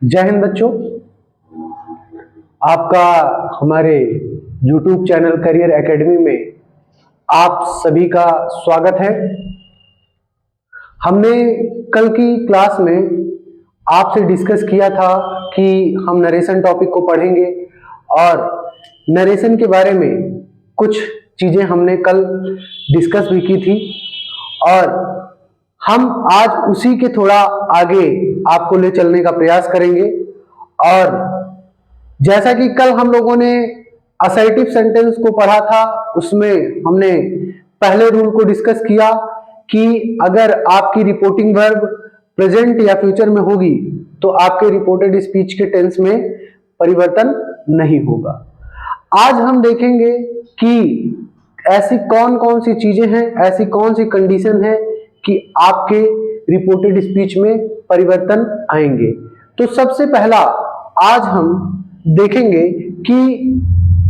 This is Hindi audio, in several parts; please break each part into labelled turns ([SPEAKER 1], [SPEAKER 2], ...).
[SPEAKER 1] जय हिंद बच्चों। आपका हमारे YouTube चैनल करियर एकेडमी में आप सभी का स्वागत है। हमने कल की क्लास में आपसे डिस्कस किया था कि हम नरेशन टॉपिक को पढ़ेंगे और नरेशन के बारे में कुछ चीजें हमने कल डिस्कस भी की थी और हम आज उसी के थोड़ा आगे आपको ले चलने का प्रयास करेंगे। और जैसा कि कल हम लोगों ने असर्टिव सेंटेंस को पढ़ा था, उसमें हमने पहले रूल को डिस्कस किया कि अगर आपकी रिपोर्टिंग वर्ब प्रेजेंट या फ्यूचर में होगी तो आपके रिपोर्टेड स्पीच के टेंस में परिवर्तन नहीं होगा। आज हम देखेंगे कि ऐसी कौन कौन सी चीजें हैं, ऐसी कौन सी कंडीशन है कि आपके रिपोर्टेड स्पीच में परिवर्तन आएंगे। तो सबसे पहला आज हम देखेंगे कि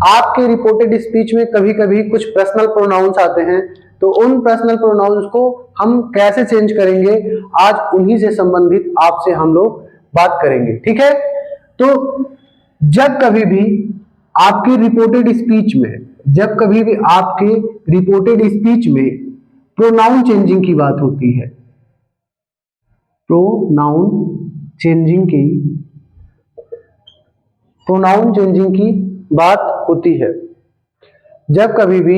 [SPEAKER 1] आपके रिपोर्टेड स्पीच में कभी कभी कुछ पर्सनल प्रोनाउंस आते हैं, तो उन पर्सनल प्रोनाउंस को हम कैसे चेंज करेंगे, आज उन्हीं से संबंधित आपसे हम लोग बात करेंगे। ठीक है, तो जब कभी भी आपके रिपोर्टेड स्पीच में प्रोनाउन चेंजिंग की बात होती है, प्रोनाउन चेंजिंग की बात होती है, जब कभी भी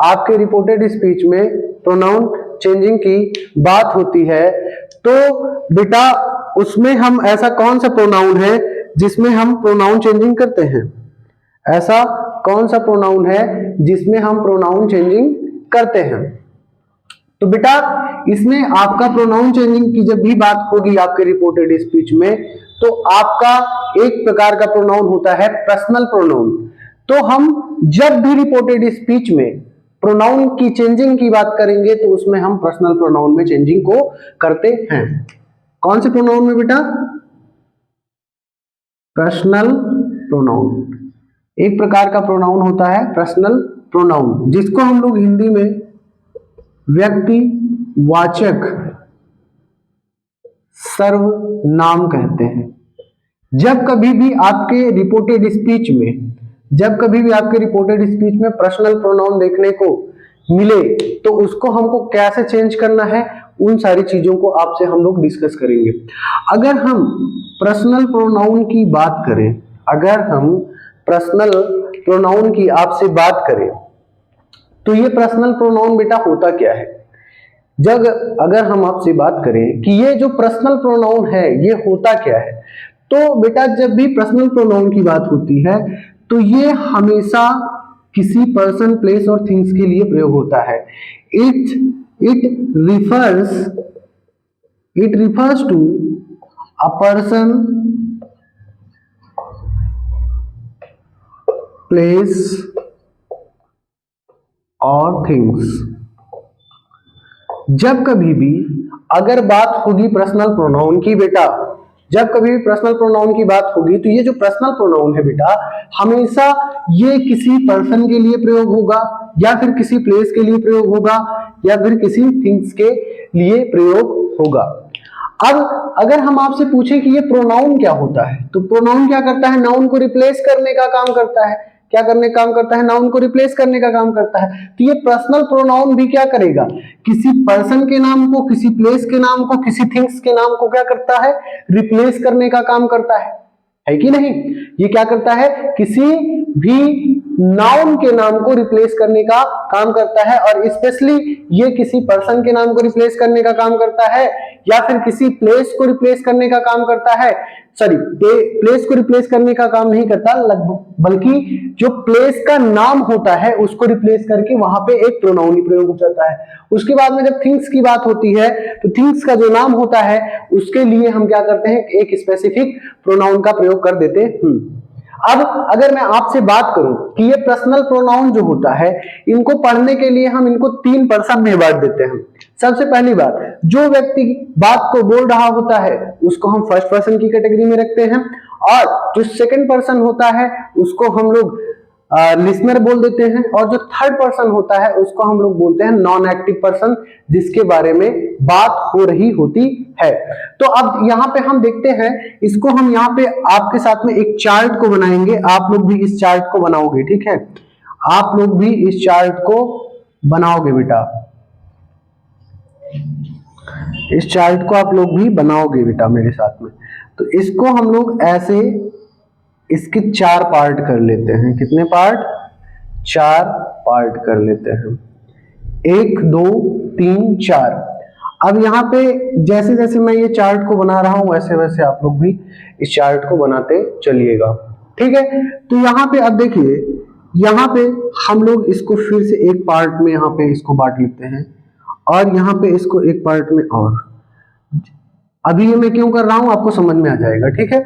[SPEAKER 1] आपके रिपोर्टेड स्पीच में प्रोनाउन चेंजिंग की बात होती है तो बेटा उसमें हम ऐसा कौन सा प्रोनाउन है जिसमें हम प्रोनाउन चेंजिंग करते हैं? ऐसा कौन सा प्रोनाउन है जिसमें हम प्रोनाउन चेंजिंग करते हैं? तो बेटा इसमें आपका प्रोनाउन चेंजिंग की जब भी बात होगी आपके रिपोर्टेड स्पीच में, तो आपका एक प्रकार का प्रोनाउन होता है पर्सनल प्रोनाउन। तो हम जब भी रिपोर्टेड स्पीच में प्रोनाउन की चेंजिंग की बात करेंगे तो उसमें हम पर्सनल प्रोनाउन में चेंजिंग को करते हैं। कौन से प्रोनाउन में बेटा? Personal pronoun. एक प्रकार का प्रोनाउन होता है पर्सनल प्रोनाउन, जिसको हम लोग हिंदी में व्यक्तिवाचक सर्वनाम कहते हैं। जब कभी भी आपके रिपोर्टेड स्पीच में पर्सनल प्रोनाउन देखने को मिले तो उसको हमको कैसे चेंज करना है, उन सारी चीजों को आपसे हम लोग डिस्कस करेंगे। अगर हम पर्सनल प्रोनाउन की आपसे बात करें तो ये पर्सनल प्रोनाउन बेटा होता क्या है? अगर हम आपसे बात करें कि ये जो पर्सनल प्रोनाउन है ये होता क्या है, तो बेटा जब भी पर्सनल प्रोनाउन की बात होती है तो ये हमेशा किसी पर्सन, प्लेस और थिंग्स के लिए प्रयोग होता है। It refers to a person, place और थिंग्स। जब कभी भी अगर बात होगी पर्सनल प्रोनाउन की बेटा, जब कभी भी पर्सनल प्रोनाउन की बात होगी तो ये जो पर्सनल प्रोनाउन है बेटा हमेशा ये किसी पर्सन के लिए प्रयोग होगा या फिर किसी प्लेस के लिए प्रयोग होगा या फिर किसी थिंग्स के लिए प्रयोग होगा। अब अगर हम आपसे पूछें कि ये प्रोनाउन क्या होता है, तो प्रोनाउन क्या करता है? नाउन को रिप्लेस करने का काम करता है। क्या करने का काम करता है? नाउन को रिप्लेस करने का काम करता है। तो ये पर्सनल प्रोनाउन भी क्या करेगा? किसी पर्सन के नाम को, किसी प्लेस के नाम को, किसी थिंग्स के नाम को क्या करता है? रिप्लेस करने का काम करता है कि नहीं? ये क्या करता है? किसी भी नाउन के नाम को रिप्लेस करने का काम करता है, और स्पेशली ये किसी पर्सन के नाम को रिप्लेस करने का काम करता है या फिर किसी प्लेस को रिप्लेस करने का काम करता है। सॉरी, प्लेस को रिप्लेस करने का काम नहीं करता, बल्कि जो प्लेस का नाम होता है उसको रिप्लेस करके वहां पे एक प्रोनाउन ही प्रयोग हो जाता है। उसके बाद में जब थिंग्स की बात होती है तो थिंग्स का जो नाम होता है उसके लिए हम क्या करते हैं? एक स्पेसिफिक प्रोनाउन का प्रयोग कर देते हैं। अब अगर मैं आपसे बात करूं कि ये पर्सनल प्रोनाउन जो होता है इनको पढ़ने के लिए हम इनको 3 पर्सन में बांट देते हैं। सबसे पहली बात, जो व्यक्ति बात को बोल रहा होता है उसको हम फर्स्ट पर्सन की कैटेगरी में रखते हैं, और जो सेकंड पर्सन होता है उसको हम लोग लिसनर बोल देते हैं, और जो थर्ड पर्सन होता है उसको हम लोग बोलते हैं नॉन एक्टिव पर्सन, जिसके बारे में बात हो रही होती है। तो अब यहाँ पे हम देखते हैं, इसको हम यहाँ पे आपके साथ में एक चार्ट को बनाएंगे, आप लोग भी इस चार्ट को बनाओगे, ठीक है, आप लोग भी इस चार्ट को बनाओगे बेटा, इस चार्ट को आप लोग भी बनाओगे बेटा मेरे साथ में। तो इसको हम लोग ऐसे इसके 4 पार्ट कर लेते हैं, कितने पार्ट, 4 पार्ट कर लेते हैं, 1 2 3 4। अब यहाँ पे जैसे जैसे मैं ये चार्ट को बना रहा हूं वैसे वैसे आप लोग भी इस चार्ट को बनाते चलिएगा, ठीक है। तो यहाँ पे अब देखिए, यहाँ पे हम लोग इसको फिर से एक पार्ट में यहाँ पे इसको बांट लेते हैं, और यहाँ पे इसको एक पार्ट में, और अभी ये मैं क्यों कर रहा हूं आपको समझ में आ जाएगा, ठीक है।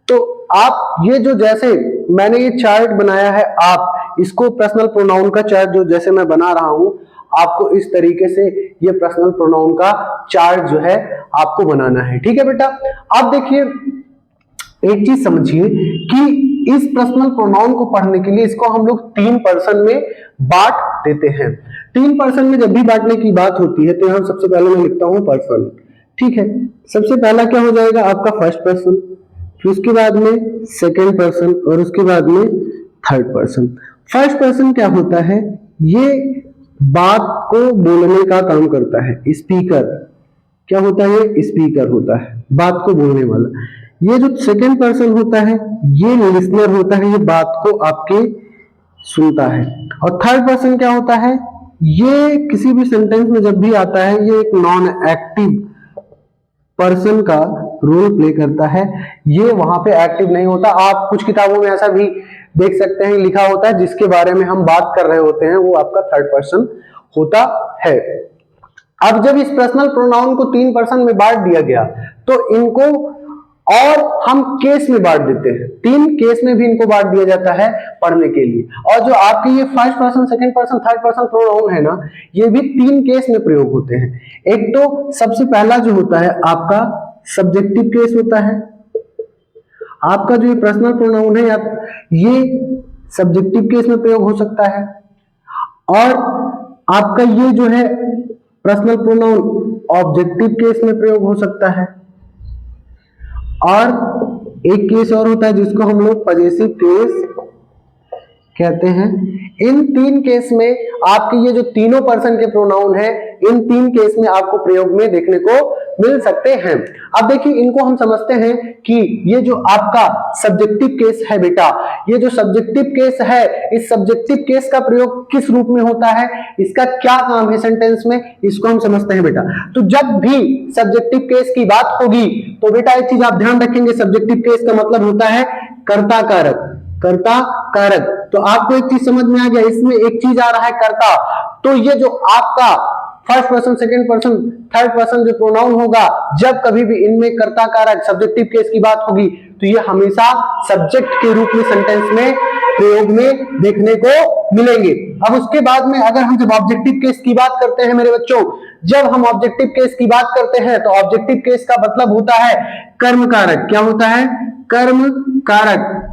[SPEAKER 1] तो आप ये जो जैसे मैंने ये चार्ट बनाया है, आप इसको पर्सनल प्रोनाउन का चार्ट जो जैसे मैं बना रहा हूं, आपको इस तरीके से ये पर्सनल प्रोनाउन का चार्ट जो है आपको बनाना है, ठीक है बेटा। अब देखिए एक चीज समझिए कि इस पर्सनल प्रोनाउन को पढ़ने के लिए इसको हम लोग 3 पर्सन में बांट देते हैं। 3 पर्सन में जब भी बांटने की बात होती है तो यहां सबसे पहले मैं लिखता हूं पर्सन, ठीक है। सबसे पहला क्या हो जाएगा आपका फर्स्ट पर्सन, फिर उसके बाद में सेकेंड पर्सन, और उसके बाद में थर्ड पर्सन। फर्स्ट पर्सन क्या होता है, ये बात को बोलने का काम करता है, स्पीकर क्या होता है, स्पीकर होता है, बात को बोलने वाला। ये जो सेकेंड पर्सन होता है ये लिसनर होता है, ये बात को आपके सुनता है। और थर्ड पर्सन क्या होता है, ये किसी भी सेंटेंस में जब भी आता है ये एक नॉन एक्टिव पर्सन का रोल प्ले करता है, ये वहां पे एक्टिव नहीं होता। आप कुछ किताबों में ऐसा भी देख सकते हैं लिखा होता है जिसके बारे में हम बात कर रहे होते हैं, वो आपका थर्ड पर्सन होता है। अब जब इस पर्सनल प्रोनाउन को 3 पर्सन में बांट दिया गया तो इनको और हम केस में बांट देते हैं, 3 केस में भी इनको बांट दिया जाता है पढ़ने के लिए। और जो आपके ये first person, second person, third person pronoun है ना, ये भी 3 केस में प्रयोग होते हैं। एक तो सबसे पहला जो होता है आपका सब्जेक्टिव केस होता है, आपका जो ये पर्सनल प्रोनाउन है ये सब्जेक्टिव केस में प्रयोग हो सकता है। और आपका ये जो है पर्सनल प्रोनाउन ऑब्जेक्टिव केस में प्रयोग हो सकता है। और एक केस और होता है जिसको हम लोग पजेसिव केस कहते हैं। इन 3 केस में आपके ये जो तीनों पर्सन के प्रोनाउन है, इन 3 केस में आपको प्रयोग में देखने को मिल सकते हैं। अब देखिए इनको हम समझते हैं कि ये जो आपका सब्जेक्टिव केस है बेटा, ये जो सब्जेक्टिव केस है, इस सब्जेक्टिव केस का प्रयोग किस रूप में होता है, इसका क्या काम है सेंटेंस में, इसको हम समझते हैं बेटा। तो जब भी सब्जेक्टिव केस की बात होगी तो बेटा एक चीज आप ध्यान रखेंगे, सब्जेक्टिव केस का मतलब होता है कर्ता कारक, कर्ता कारक। तो आपको एक चीज समझ में आ गया, इसमें एक चीज आ रहा है कर्ता, तो ये जो आपका first person, second person, third person जो प्रोनाउन होगा, जब कभी भी इनमें कर्ता कारक सब्जेक्टिव केस की बात होगी तो ये हमेशा सब्जेक्ट के रूप में सेंटेंस में प्रयोग में देखने को मिलेंगे। अब उसके बाद में अगर हम जब ऑब्जेक्टिव केस की बात करते हैं मेरे बच्चों, जब हम ऑब्जेक्टिव केस की बात करते हैं तो ऑब्जेक्टिव केस का मतलब होता है कर्म कारक। क्या होता है, कर्म कारक,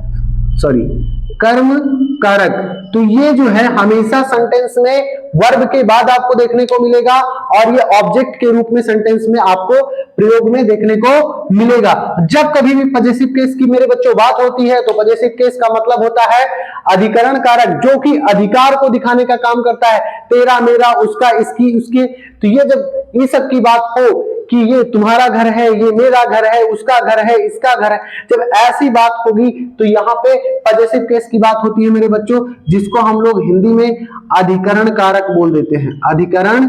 [SPEAKER 1] कर्म कारक। तो ये जो है हमेशा सेंटेंस में वर्ब के बाद आपको देखने को मिलेगा, और ये ऑब्जेक्ट के रूप में सेंटेंस में आपको प्रयोग में देखने को मिलेगा। जब कभी भी पजेसिव केस की मेरे बच्चों बात होती है तो पजेसिव केस का मतलब होता है अधिकरण कारक, जो कि अधिकार को दिखाने का काम करता है, तेरा, मेरा, उसका, इसकी, उसके। तो ये जब ये सब की बात हो कि ये तुम्हारा घर है, ये मेरा घर है, उसका घर है, इसका घर है, जब ऐसी बात होगी तो यहाँ पे पजेसिव केस की बात होती है मेरे बच्चों, जिसको हम लोग हिंदी में अधिकरण कारक बोल देते हैं, अधिकरण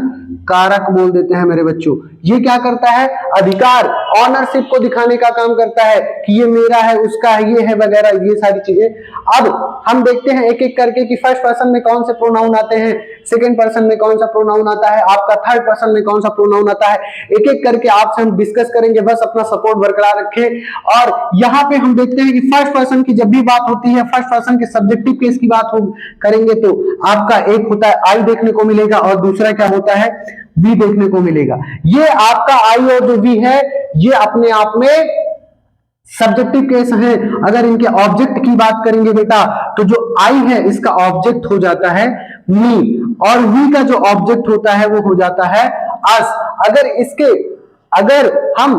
[SPEAKER 1] कारक बोल देते हैं मेरे बच्चों। ये क्या करता है, अधिकार, ऑनरशिप को दिखाने का काम करता है कि ये मेरा है, उसका है, ये है, वगैरह, ये सारी चीजें। अब हम देखते हैं एक एक करके कि फर्स्ट पर्सन में कौन से प्रोनाउन आते हैं, सेकंड पर्सन में कौन सा प्रोनाउन आता है, आपका थर्ड पर्सन में कौन सा प्रोनाउन आता है, एक एक करके आपसे हम डिस्कस करेंगे। बस अपना सपोर्ट बरकरार रखें। और यहाँ पे हम देखते हैं कि फर्स्ट पर्सन की जब भी बात होती है, फर्स्ट पर्सन के सब्जेक्टिव केस की बात करेंगे तो आपका एक होता है आई देखने को मिलेगा और दूसरा क्या होता है, वी देखने को मिलेगा। ये आपका आई और जो वी है ये अपने आप में सब्जेक्टिव केस हैं। अगर इनके ऑब्जेक्ट की बात करेंगे बेटा, तो जो आई है इसका ऑब्जेक्ट हो जाता है मी, और वी का जो ऑब्जेक्ट होता है वो हो जाता है अस। अगर हम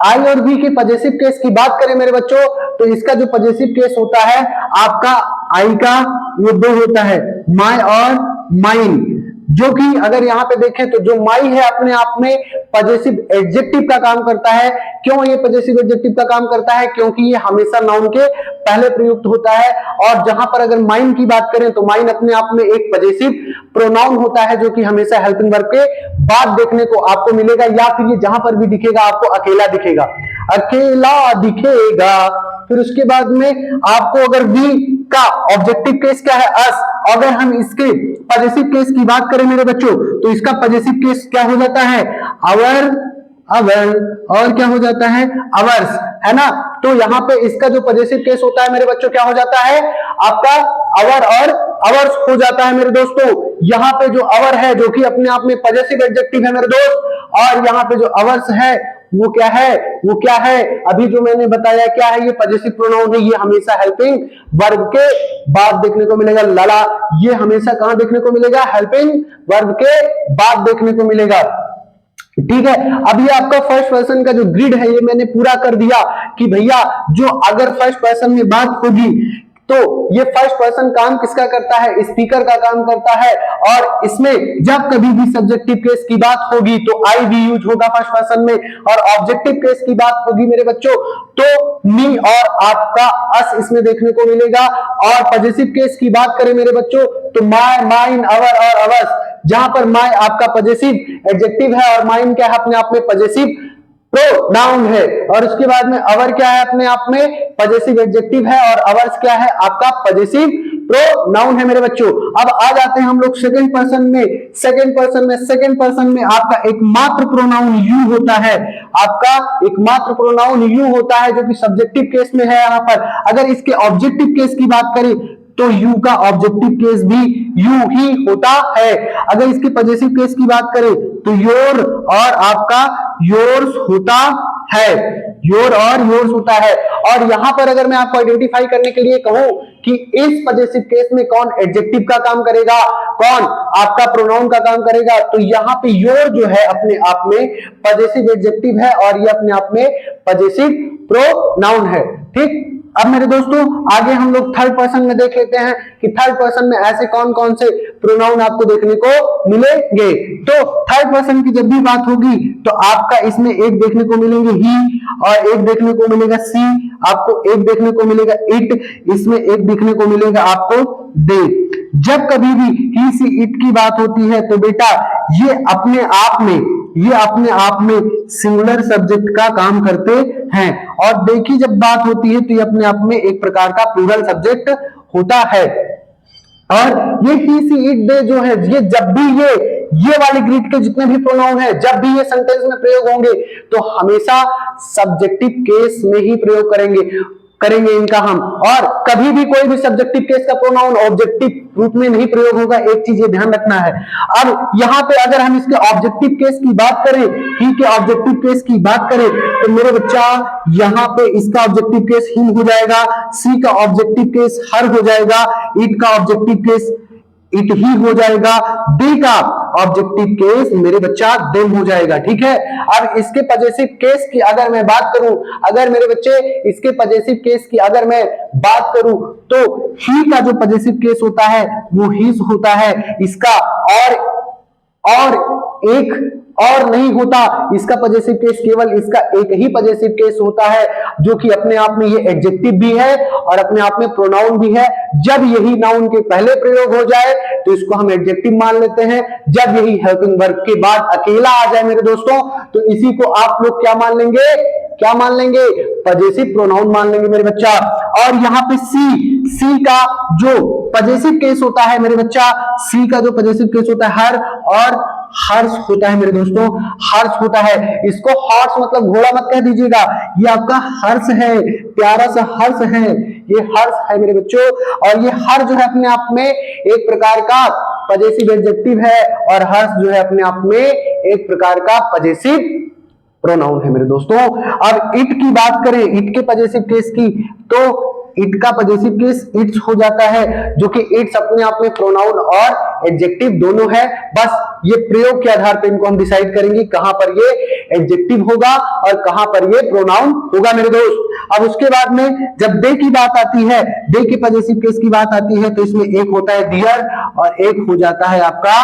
[SPEAKER 1] आई और वी के पजेसिव केस की बात करें मेरे बच्चों, तो इसका जो पजेसिव केस होता है आपका आई का, वो दो होता है, माई और माइन, जो कि अगर यहां पे देखें तो जो माई है अपने आप में पजेसिव एडजेक्टिव का काम करता है। क्यों ये पजेसिव एडजेक्टिव का काम करता है? क्योंकि ये हमेशा नाउन के पहले प्रयुक्त होता है। और जहां पर अगर माइन की बात करें तो माइन अपने आप में एक पजेसिव प्रोनाउन होता है, जो कि हमेशा हेल्पिंग वर्ब के बाद देखने को आपको मिलेगा, या फिर ये जहां पर भी दिखेगा आपको अकेला दिखेगा, अकेला दिखेगा। फिर उसके बाद में आपको अगर वी का ऑब्जेक्टिव केस क्या है? अस। अगर हम इसके पजेसिव केस की बात करें मेरे बच्चों, तो इसका पजेसिव केस क्या हो जाता है? अवर, अवर, और क्या हो जाता है? अवर्स, है ना। तो यहां पे इसका जो पजेसिव केस होता है मेरे बच्चों क्या हो जाता है? आपका अवर और अवर्स हो जाता है मेरे दोस्तों। यहां पे जो अवर है जो कि अपने आप में पजेसिव एडजेक्टिव है मेरे दोस्त, और यहां पे जो अवर्स है वो क्या है? वो क्या है? अभी जो मैंने बताया क्या है? ये पजेसिव प्रोनाउन है। ये हमेशा हेल्पिंग वर्ब के बाद देखने को मिलेगा। लाला, ये हमेशा कहां देखने को मिलेगा? हेल्पिंग वर्ब के बाद देखने को मिलेगा। ठीक है। अब ये आपका फर्स्ट पर्सन का जो ग्रिड है ये मैंने पूरा कर दिया कि भैया जो अगर फर्स्ट पर्सन में बात होगी तो ये फर्स्ट पर्सन काम किसका करता है? स्पीकर का काम करता है। और इसमें जब कभी भी सब्जेक्टिव केस की बात होगी तो आई वी यूज होगा फर्स्ट पर्सन में, और ऑब्जेक्टिव केस की बात होगी मेरे बच्चों तो मी और आपका अस इसमें देखने को मिलेगा। और पजेसिव केस की बात करें मेरे बच्चों तो माय, माइन, अवर और अवर्स, जहां पर माय आपका पजेसिव एडजेक्टिव है और माइन क्या है? अपने आप में पजेसिव प्रोनाउन है। और उसके बाद में अवर क्या है? अपने आप में पजेसिव एडजेक्टिव है, और अवर्स क्या है? आपका पजेसिव प्रोनाउन है मेरे बच्चों। अब आ जाते हैं हम लोग सेकंड पर्सन में। सेकंड पर्सन में आपका एकमात्र प्रोनाउन यू होता है। आपका एकमात्र प्रोनाउन यू होता है, जो कि सब्जेक्टिव केस में है यहां पर। अगर इसके ऑब्जेक्टिव केस की बात करें तो यू का ऑब्जेक्टिव केस भी यू ही होता है। अगर इसके पजेसिव केस की बात करें तो योर और आपका योर्स होता है। योर और योर्स होता है। और यहां पर अगर मैं आपको आइडेंटिफाई करने के लिए कहूं कि इस पजेसिव केस में कौन एडजेक्टिव का काम करेगा, कौन आपका प्रोनाउन का काम करेगा, तो यहां पे योर जो है अपने आप में पजेसिव एडजेक्टिव है और ये अपने आप में पजेसिव प्रोनाउन है। ठीक। अब मेरे दोस्तों आगे हम लोग थर्ड पर्सन में देख लेते हैं कि थर्ड पर्सन में ऐसे कौन कौन से प्रोनाउन आपको देखने को मिलेंगे। तो थर्ड पर्सन की जब भी बात होगी तो आपका इसमें एक देखने को मिलेंगे ही, और एक देखने को मिलेगा सी, आपको एक देखने को मिलेगा इट, इसमें एक देखने को मिलेगा आपको दे। जब कभी भी ही, सी, इट की बात होती है तो बेटा ये अपने आप में सिंगुलर सब्जेक्ट का काम करते हैं। और देखिए जब बात होती है तो ये अपने आप में एक प्रकार का प्लूरल सब्जेक्ट होता है। और ये ही, सी, इट, दे जो है, ये जब भी ये वाले ग्रीड के जितने भी प्रोनाउन है जब भी ये सेंटेंस में प्रयोग होंगे तो हमेशा सब्जेक्टिव केस में ही प्रयोग करेंगे इनका हम। और कभी भी कोई भी सब्जेक्टिव केस का प्रोनाउन ऑब्जेक्टिव रूप में नहीं प्रयोग होगा। एक चीज ये ध्यान रखना है। अब यहां पे अगर हम इसके ऑब्जेक्टिव केस की बात करें, ही के ऑब्जेक्टिव केस की बात करें तो मेरे बच्चा यहां पे इसका ऑब्जेक्टिव केस हिम हो जाएगा, सी का ऑब्जेक्टिव केस हर हो जाएगा, इट का ऑब्जेक्टिव केस इट ही हो जाएगा, डी का ऑब्जेक्टिव केस मेरे बच्चा देम हो जाएगा। ठीक है। अब इसके पजेसिव केस की अगर मैं बात करूं, अगर मेरे बच्चे इसके पजेसिव केस की अगर मैं बात करूं तो ही का जो पजेसिव केस होता है वो हिज होता है। इसका और एक और नहीं होता, इसका पजेसिव केस केवल इसका एक ही पजेसिव केस होता है, जो कि अपने आप में ये एडजेक्टिव भी है और अपने आप में प्रोनाउन भी है। जब यही नाउन के पहले प्रयोग हो जाए तो इसको हम एडजेक्टिव मान लेते हैं। जब यही हेल्पिंग वर्ब के बाद अकेला आ जाए मेरे दोस्तों तो इसी को आप लोग क्या मान लेंगे? पजेसिव प्रोनाउन मान लेंगे मेरे बच्चा। और यहाँ पे सी का जो पजेसिव केस होता है मेरे बच्चा, सी का जो पजेसिव केस होता है हर और हर्ष होता है मेरे दोस्तों, हर्ष होता है। इसको हॉर्स मतलब घोड़ा मत कह दीजिएगा, ये आपका हर्ष है, प्यारा सा हर्ष है, ये हर्ष है मेरे बच्चों। और ये हर जो है अपने आप में एक प्रकार का पजेसिव एडजेक्टिव है और हर्ष जो है अपने आप में एक प्रकार का पजेसिव प्रोनाउन है मेरे दोस्तों। अब इट की बात करें, इट के पजेसिव केस की, तो इट का पजेसिव केस इट्स हो जाता है, जो कि इट्स अपने आप में प्रोनाउन और एडजेक्टिव दोनों है। बस ये प्रयोग के आधार पर इनको हम डिसाइड करेंगे कहां पर ये एडजेक्टिव होगा और कहां पर ये प्रोनाउन होगा मेरे दोस्त। अब उसके बाद में जब दे की बात आती है, दे के पजेसिव केस की बात आती है, तो इसमें एक होता है डियर और एक हो जाता है आपका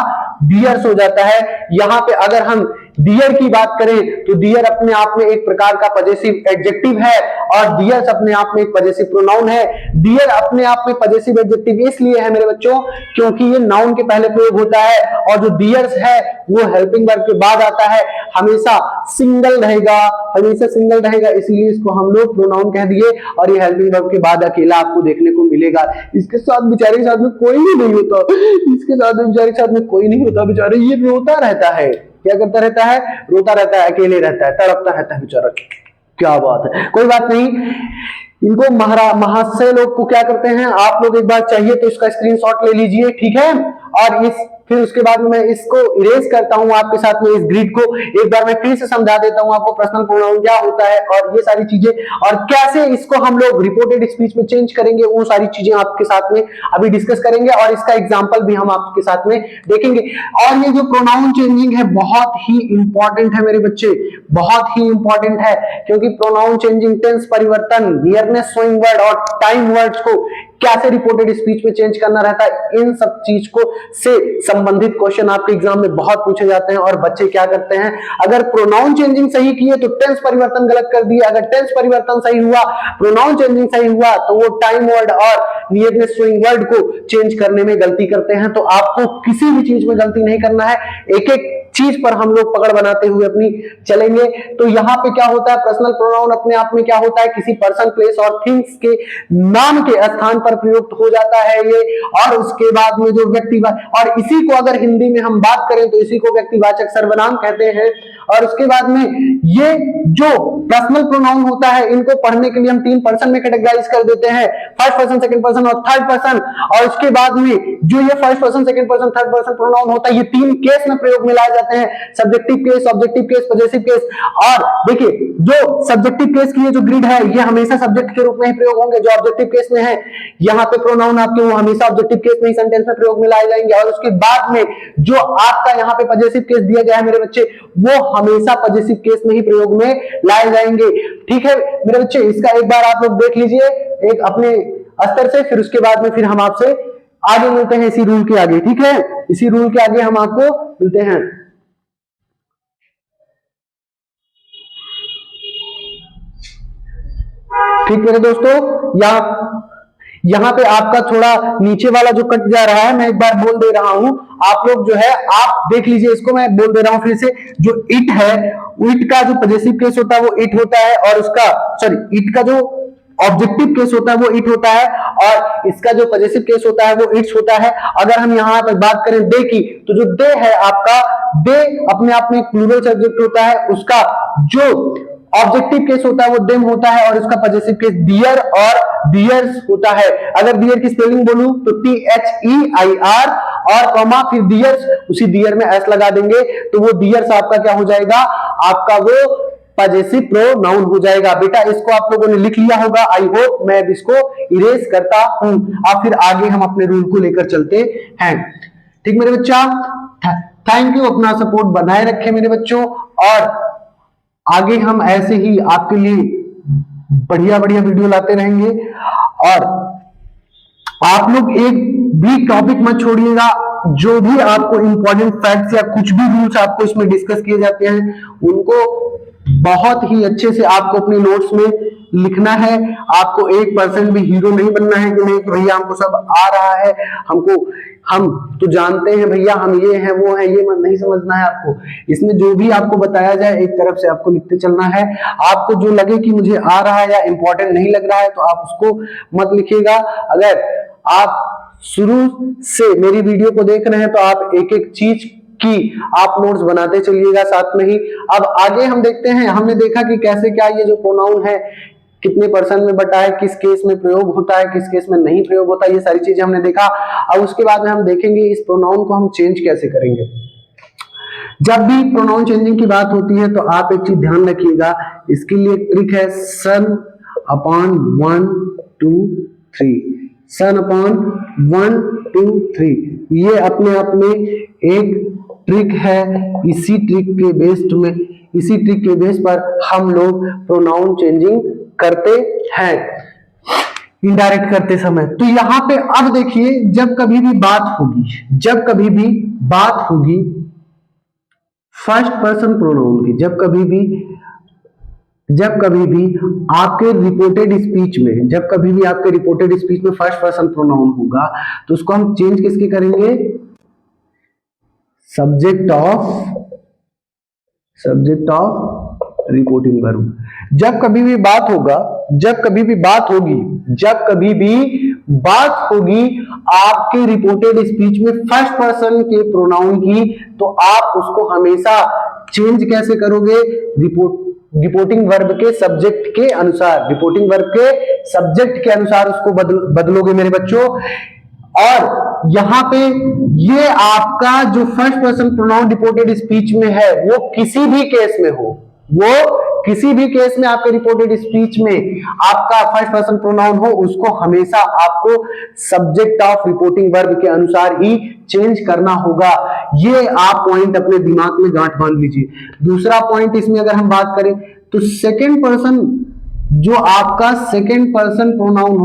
[SPEAKER 1] डियर्स हो जाता है। यहां पे अगर हम डियर की बात करें तो डियर अपने आप में एक प्रकार का पजेसिव एडजेक्टिव है और डियर्स अपने आप में एक पजेसिव प्रोनाउन है। डियर अपने आप में पजेसिव एडजेक्टिव इसलिए है मेरे बच्चों क्योंकि ये नाउन के पहले प्रयोग होता है और जो डियर्स है वो हेल्पिंग वर्ब के बाद आता है, हमेशा सिंगल रहेगा, हमेशा सिंगल रहेगा, इसीलिए इसको हम लोग प्रोनाउन कह दिए और ये हेल्पिंग वर्ब के बाद अकेला आपको देखने को मिलेगा। इसके साथ बेचारे के साथ में कोई नहीं होता, इसके साथ में बेचारे के साथ में कोई नहीं होता, बेचारे ये रोता रहता है। क्या करता रहता है? रोता रहता है, अकेले रहता है, तड़पता रहता है बेचारा। क्या बात है, कोई बात नहीं। इनको महाशय लोग को क्या करते हैं, आप लोग एक बार चाहिए तो इसका स्क्रीनशॉट ले लीजिए, ठीक है। और फिर उसके बाद में मैं इसको इरेज करता हूं आपके साथ में इस ग्रिड को। एक बार मैं फिर से समझा देता हूं आपको पर्सनल प्रोनाउन क्या होता है और ये सारी चीजें और कैसे इसको हम लोग रिपोर्टेड स्पीच में चेंज करेंगे, वो सारी चीजें आपके साथ में अभी डिस्कस करेंगे और इसका एग्जांपल भी हम आपके साथ में देखेंगे। और ये जो प्रोनाउन चेंजिंग है बहुत ही इंपॉर्टेंट है मेरे बच्चे, बहुत ही इंपॉर्टेंट है, क्योंकि प्रोनाउन चेंजिंग, टेंस परिवर्तन, नियरनेस शोइंग वर्ड और टाइम वर्ड्स को कैसे रिपोर्टेड स्पीच में चेंज करना रहता है, इन सब चीज को से संबंधित क्वेश्चन आपके एग्जाम में बहुत पूछे जाते हैं। और बच्चे क्या करते हैं, अगर प्रोनाउन चेंजिंग सही किए तो टेंस परिवर्तन गलत कर दिए, अगर टेंस परिवर्तन सही हुआ, प्रोनाउन चेंजिंग सही हुआ, तो वो टाइम वर्ड और नियरनेस शोइंग वर्ड को चेंज करने में गलती करते हैं। तो आपको किसी भी चीज में गलती नहीं करना है, एक एक चीज पर हम लोग पकड़ बनाते हुए अपनी चलेंगे। तो यहाँ पे क्या होता है, पर्सनल प्रोनाउन अपने आप में क्या होता है, किसी पर्सन, प्लेस और थिंग्स के नाम के स्थान पर प्रयुक्त हो जाता है ये। और उसके बाद में जो और इसी को अगर हिंदी में हम बात करें तो इसी को व्यक्तिवाचक सर्वनाम कहते हैं। और उसके बाद में ये जो पर्सनल प्रोनाउन होता है, इनको पढ़ने के लिए हम 3 पर्सन में कैटेगराइज कर देते हैं, फर्स्ट पर्सन, सेकंड पर्सन और थर्ड पर्सन। और उसके बाद में जो ये first person, second person, third person pronoun होता है, ये 3 केस में प्रयोग में लाए जाते हैं, subjective case, objective case, possessive case. और देखिए जो सब्जेक्टिव केस की ये जो ग्रिड है, ये हमेशा सब्जेक्ट के रूप में ही प्रयोग होंगे। जो ऑब्जेक्टिव केस में है, यहाँ पे प्रोनाउन आपके वो हमेशा ऑब्जेक्टिव केस में ही सेंटेंस में प्रयोग में लाए जाएंगे। और उसके बाद में जो आपका यहाँ पे पजेसिव केस दिया गया है मेरे बच्चे, वो हमेशा पजेसिव केस में ही प्रयोग में लाए जाएंगे, ठीक है मेरे बच्चे। इसका एक बार आप लोग देख लीजिए एक अपने स्तर से, फिर उसके बाद में फिर हम आपसे आगे मिलते हैं इसी रूल के आगे, ठीक है। इसी रूल के आगे हम आपको मिलते हैं। ठीक मेरे दोस्तों, यहाँ पे आपका थोड़ा नीचे वाला जो कट जा रहा है, मैं एक बार बोल दे रहा हूं, आप लोग जो है आप देख लीजिए इसको, मैं बोल दे रहा हूं फिर से। जो इट है, इट का जो पजेसिव केस होता है वो इट होता है, और उसका इट का जो ऑब्जेक्टिव केस होता है वो इट होता है, और इसका जो पजेसिव केस होता है वो इट्स होता है। अगर हम यहाँ पर बात करें दे की, तो जो दे है आपका, दे अपने आप में एक प्लूरल सब्जेक्ट होता है, उसका जो ऑब्जेक्टिव केस होता है वो देम होता है, और इसका पजेसिव केस डियर और डियर्स होता है। अगर डियर की स्पेलिंग बोलूं तो THEIR और कॉमा फिर डियर्स, उसी डियर में एस लगा देंगे, तो वो डियर्स आपका क्या हो जाएगा, आपका वो पजेसिव प्रोनाउन हो जाएगा। बेटा इसको आप लोगों ने लिख लिया होगा, आई होप। मैं अब इसको इरेज करता हूं, अब फिर आगे हम अपने रूल को लेकर चलते हैं, ठीक मेरे बच्चा। थैंक यू, अपना सपोर्ट बनाए रखें मेरे बच्चों, और आगे हम ऐसे ही आपके लिए बढ़िया बढ़िया वीडियो लाते रहेंगे। और आप लोग एक भी टॉपिक मत छोड़िएगा, जो भी आपको इंपॉर्टेंट फैक्ट्स या कुछ भी रूल्स आपको इसमें डिस्कस किए जाते हैं, उनको बहुत ही अच्छे से आपको अपने नोट्स में लिखना है। आपको 1% भी हीरो नहीं बनना है कि नहीं कि भैया हमको सब आ रहा है, हम तो जानते हैं भैया, हम ये हैं वो हैं, ये मत नहीं समझना है आपको। इसमें जो भी आपको बताया जाए एक तरफ से आपको लिखते चलना है। आपको जो लगे कि मुझे आ रहा है या इंपॉर्टेंट नहीं लग रहा है तो आप उसको मत लिखिएगा। अगर आप शुरू से मेरी वीडियो को देख रहे हैं तो आप एक एक चीज की आप नोट्स बनाते चलिएगा साथ में ही। अब आगे हम देखते हैं, हमने देखा कि कैसे क्या ये जो प्रोनाउन है कितने पर्सन में बटा है, किस केस में प्रयोग होता है, किस केस में नहीं प्रयोग होता है, ये सारी चीजें हमने देखा। अब उसके बाद में हम देखेंगे इस प्रोनाउन को हम चेंज कैसे करेंगे। जब भी प्रोनाउन चेंजिंग की बात होती है तो आप एक चीज ध्यान रखिएगा, इसके लिए एक ट्रिक है, सन अपॉन 1 2 3, सन अपॉन 1 2 3, ये अपने आप में एक ट्रिक है। इसी ट्रिक के बेस पर हम लोग प्रोनाउन चेंजिंग करते हैं इनडायरेक्ट करते समय। तो यहां पे अब देखिए, जब कभी भी बात होगी फर्स्ट पर्सन प्रोनाउन की, जब कभी भी आपके रिपोर्टेड स्पीच में फर्स्ट पर्सन प्रोनाउन होगा तो उसको हम चेंज किसके करेंगे, सब्जेक्ट ऑफ रिपोर्टिंग वर्ब। जब कभी भी बात होगी आपके रिपोर्टेड स्पीच में फर्स्ट पर्सन के प्रोनाउन की, तो आप उसको हमेशा चेंज कैसे करोगे, रिपोर्टिंग वर्ब के सब्जेक्ट के अनुसार उसको बदलोगे मेरे बच्चों। और यहां पे ये आपका जो first person pronoun reported speech में है वो किसी भी केस में आपके रिपोर्टेड स्पीच में आपका फर्स्ट पर्सन प्रोनाउन हो, उसको हमेशा आपको सब्जेक्ट ऑफ रिपोर्टिंग वर्ब के अनुसार ही चेंज करना होगा। ये आप पॉइंट अपने दिमाग में गांठ बांध लीजिए। दूसरा पॉइंट इसमें अगर हम बात करें तो सेकंड पर्सन जो आपका सेकंड पर्सन प्रोनाउन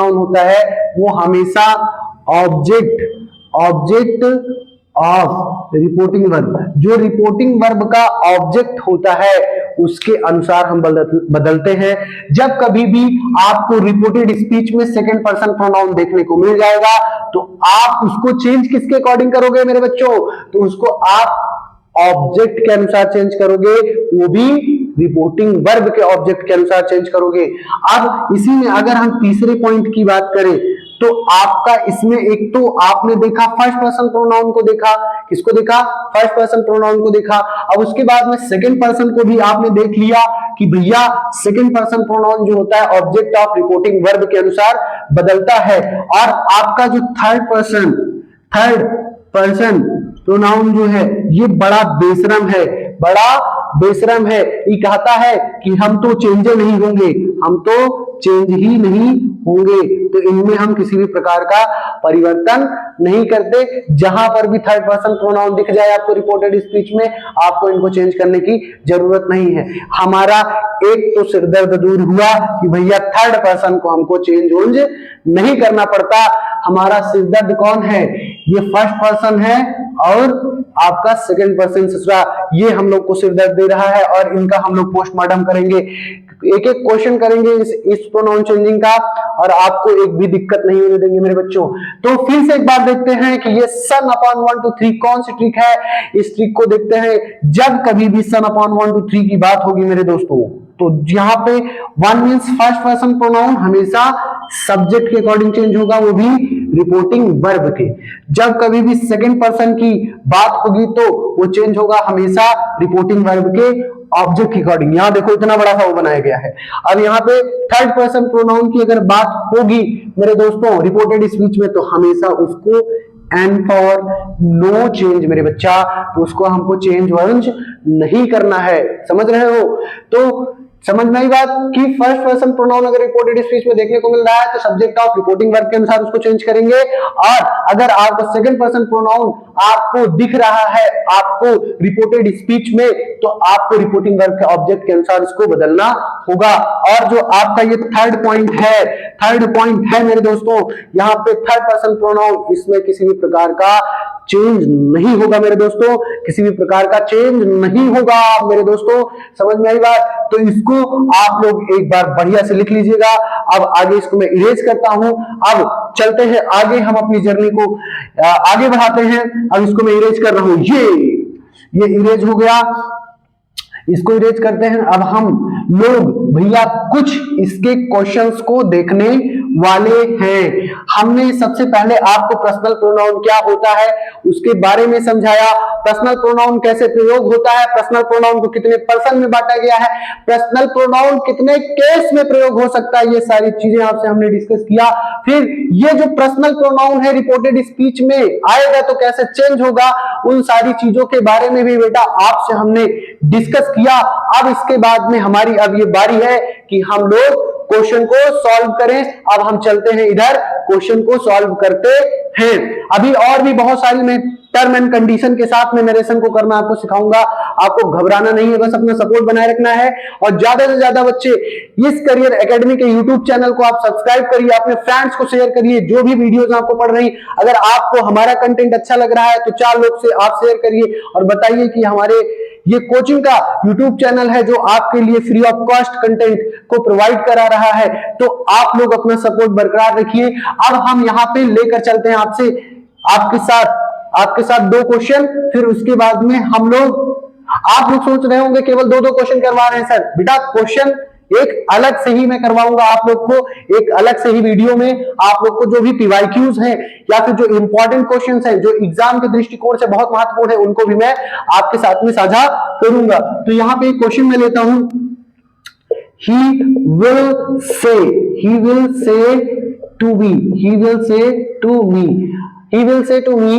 [SPEAKER 1] होता है वो हमेशा ऑब्जेक्ट ऑफ रिपोर्टिंग वर्ब, जो रिपोर्टिंग वर्ब का ऑब्जेक्ट होता है उसके अनुसार हम बदलते हैं। जब कभी भी आपको रिपोर्टेड स्पीच में सेकंड पर्सन प्रोनाउन देखने को मिल जाएगा तो आप उसको चेंज किसके अकॉर्डिंग करोगे मेरे बच्चों, तो उसको आप ऑब्जेक्ट के अनुसार चेंज करोगे, वो भी रिपोर्टिंग वर्ब के ऑब्जेक्ट के अनुसार चेंज करोगे। अब इसी में अगर हम तीसरे पॉइंट की बात करें तो आपका इसमें एक तो आपने देखा फर्स्ट पर्सन प्रोनाउन को देखा, किसको देखा, फर्स्ट पर्सन प्रोनाउन को देखा। अब उसके बाद में सेकंड पर्सन को भी आपने देख लिया कि भैया सेकंड पर्सन प्रोनाउन जो होता है ऑब्जेक्ट ऑफ रिपोर्टिंग वर्ब के अनुसार बदलता है। और आपका जो थर्ड पर्सन प्रोनाउन जो है ये बड़ा बेशरम है। ये कहता है कि हम तो चेंज ही नहीं होंगे, तो इनमें हम किसी भी प्रकार का परिवर्तन नहीं करते। जहां पर भी थर्ड पर्सन प्रोनाउन दिख जाए आपको रिपोर्टेड स्पीच में, आपको इनको चेंज करने की जरूरत नहीं है। हमारा एक तो सिरदर्द दूर हुआ कि भैया थर्ड पर्सन को हमको चेंज नहीं करना पड़ता। हमारा सिरदर्द कौन है, ये फर्स्ट पर्सन है और आपका सेकंड पर्सन ससुरा, ये हम लोग को सिरदर्द दे रहा है और इनका हम लोग पोस्टमार्टम करेंगे, एक एक क्वेश्चन करेंगे इस प्रोनाउन चेंजिंग का, और आपको एक भी दिक्कत नहीं होने देंगे मेरे बच्चों। तो फिर से एक बार देखते हैं कि ये सन अपॉन 1 2 3 कौन सी ट्रिक है, इस ट्रिक को देखते हैं। जब कभी भी सन अपॉन 1 2 3 की बात होगी मेरे दोस्तों, तो यहाँ पे one means first person pronoun हमेशा सब्जेक्ट के अकॉर्डिंग चेंज होगा, वो भी रिपोर्टिंग वर्ब के। जब कभी भी सेकंड पर्सन की बात होगी तो वो चेंज होगा हमेशा रिपोर्टिंग वर्ब के ऑब्जेक्ट के अकॉर्डिंग। यहां देखो इतना बड़ा सा वो बनाया गया है। अब यहाँ पे थर्ड पर्सन प्रोनाउन की अगर बात होगी मेरे दोस्तों रिपोर्टेड स्पीच में, तो हमेशा उसको एंड फॉर नो चेंज मेरे बच्चा, तो उसको हमको चेंज वंज नहीं करना है, समझ रहे हो। तो समझ में आई बात कि फर्स्ट पर्सन प्रोनाउन अगर रिपोर्टेड स्पीच में देखने को मिल रहा है तो सब्जेक्ट ऑफ रिपोर्टिंग वर्ब के अनुसार उसको चेंज करेंगे। और अगर आपको सेकंड पर्सन प्रोनाउन आपको दिख रहा है आपको रिपोर्टेड स्पीच में, तो आपको रिपोर्टिंग वर्ब के ऑब्जेक्ट के अनुसार उसको बदलना होगा। और जो आपका ये थर्ड पॉइंट है मेरे दोस्तों, यहाँ पे थर्ड पर्सन प्रोनाउन, इसमें किसी भी प्रकार का चेंज नहीं होगा मेरे दोस्तों, किसी भी प्रकार का चेंज नहीं होगा मेरे दोस्तों, समझ में आई बात। तो इसको आप लोग एक बार बढ़िया से लिख लीजिएगा। अब आगे इसको मैं इरेज करता हूं। अब चलते हैं आगे, हम अपनी जर्नी को आगे बढ़ाते हैं। अब इसको मैं इरेज कर रहा हूं, ये इरेज हो गया, इसको इरेज करते हैं। अब हम लोग भैया कुछ इसके क्वेश्चंस को देखने वाले हैं। हमने सबसे पहले आपको पर्सनल प्रोनाउन क्या होता है उसके बारे में समझाया, पर्सनल प्रोनाउन कैसे प्रयोग होता है, पर्सनल प्रोनाउन को कितने पर्सन में बांटा गया है, पर्सनल प्रोनाउन कितने केस में प्रयोग हो सकता है, ये सारी चीजें आपसे हमने डिस्कस किया। फिर ये जो पर्सनल प्रोनाउन है रिपोर्टेड स्पीच में आएगा तो कैसे चेंज होगा, उन सारी चीजों के बारे में भी बेटा आपसे हमने डिस्कस किया। अब इसके बाद में हमारी अब ये बारी है कि हम लोग क्वेश्चन को सॉल्व करें। अब हम चलते हैं इधर क्वेश्चन को सॉल्व करते हैं। अभी और भी बहुत सारी मैं टर्म एंड कंडीशन के साथ में नरेशन को करना आपको सिखाऊंगा। आपको घबराना नहीं है, बस अपना सपोर्ट बनाए रखना है और ज्यादा से ज्यादा बच्चे इस करियर एकेडमी के यूट्यूब चैनल को आप सब्सक्राइब करिए, अपने फ्रेंड्स को शेयर करिए। जो भी वीडियोस आपको पढ़ रही, अगर आपको हमारा कंटेंट अच्छा लग रहा है तो 4 लोग से आप शेयर करिए और बताइए कि हमारे ये कोचिंग का यूट्यूब चैनल है जो आपके लिए फ्री ऑफ कॉस्ट कंटेंट को प्रोवाइड करा रहा है, तो आप लोग अपना सपोर्ट बरकरार रखिए। अब हम यहाँ पे लेकर चलते हैं आपके साथ 2 क्वेश्चन, फिर उसके बाद में हम लोग, आप लोग सोच रहे होंगे केवल 2 क्वेश्चन करवा रहे हैं सर। बेटा क्वेश्चन एक अलग से ही मैं करवाऊंगा आप लोग को, एक अलग से ही वीडियो में आप लोग को जो भी पीवाईक्यूज हैं या फिर जो इंपॉर्टेंट क्वेश्चंस हैं जो एग्जाम के दृष्टिकोण से बहुत महत्वपूर्ण है उनको भी मैं आपके साथ में साझा करूंगा। तो यहाँ पे एक क्वेश्चन मैं लेता हूं, he will say to me, he will say to me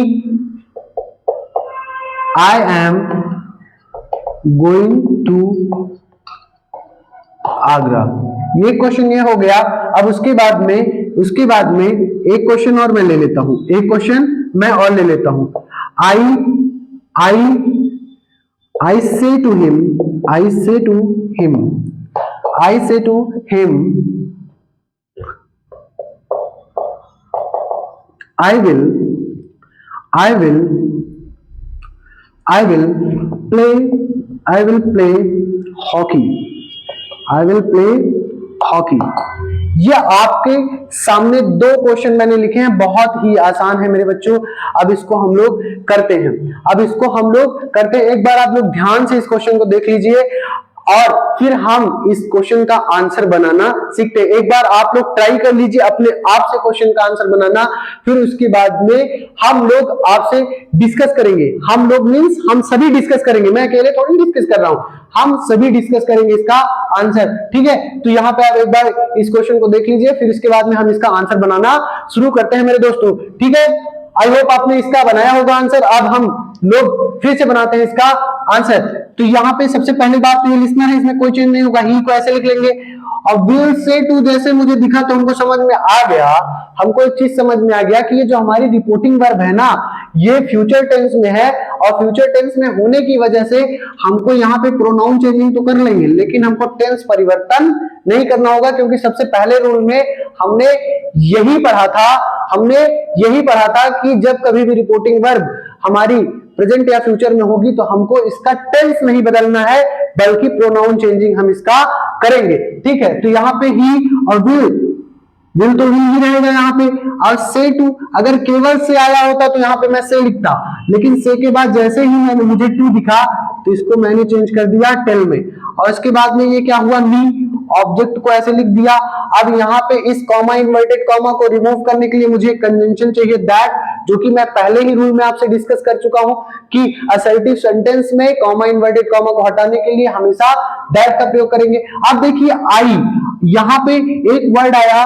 [SPEAKER 1] I am going to Agra. ये क्वेश्चन ये हो गया। अब उसके बाद में एक क्वेश्चन और मैं ले लेता हूं, I say to him I will play hockey. ये आपके सामने 2 क्वेश्चन मैंने लिखे हैं, बहुत ही आसान है मेरे बच्चों। अब इसको हम लोग करते हैं, एक बार आप लोग ध्यान से इस क्वेश्चन को देख लीजिए और फिर हम इस क्वेश्चन का आंसर बनाना सीखते हैं। एक बार आप लोग ट्राई कर लीजिए अपने आप से क्वेश्चन का आंसर बनाना, फिर उसके बाद में हम लोग आपसे डिस्कस करेंगे। हम लोग मींस हम सभी डिस्कस करेंगे, मैं अकेले थोड़ी डिस्कस कर रहा हूं, हम सभी डिस्कस करेंगे इसका आंसर, ठीक है। तो यहाँ पे आप एक बार इस क्वेश्चन को देख लीजिए, फिर इसके बाद में हम इसका आंसर बनाना शुरू करते हैं मेरे दोस्तों, ठीक है। आई होप आपने इसका बनाया होगा आंसर। अब हम लोग फिर से बनाते हैं इसका आंसर। तो यहाँ पे सबसे पहली बात तो ये लिसनर है, इसमें कोई चेंज नहीं होगा, ही को ऐसे लिख लेंगे और विल से टू जैसे मुझे दिखा तो हमको समझ में आ गया, हमको एक चीज समझ में आ गया कि ये जो हमारी रिपोर्टिंग वर्ब है ना, ये फ्यूचर टेंस में है और फ्यूचर टेंस में होने की वजह से हमको यहाँ पे प्रोनाउन चेंजिंग तो कर लेंगे लेकिन हमको टेंस परिवर्तन नहीं करना होगा, क्योंकि सबसे पहले रूल में हमने यही पढ़ा था कि जब कभी भी रिपोर्टिंग वर्ब हमारी प्रेजेंट या फ्यूचर में होगी तो हमको इसका टेंस नहीं बदलना है बल्कि प्रोनाउन चेंजिंग हम इसका करेंगे, ठीक है। तो यहाँ पे ही और विल तो ही रहेगा यहाँ पे, और से टू अगर केवल से आया होता तो यहाँ पे मैं से लिखता, लेकिन से के बाद जैसे ही मुझे टू दिखा तो इसको मैंने चेंज कर दिया टेल में, और इसके बाद में ये क्या हुआ, मी ऑब्जेक्ट को ऐसे लिख दिया। अब यहाँ पे इस कॉमा इन्वर्टेड कॉमा को रिमूव करने के लिए मुझे कन्वेंशन चाहिए दैट, जो कि मैं पहले ही रूल में आपसे डिस्कस कर चुका हूं कि असर्टिव सेंटेंस में कॉमा इन्वर्टेड कॉमा को हटाने के लिए हमेशा दैट का प्रयोग करेंगे। अब देखिए आई, यहाँ पे एक वर्ड आया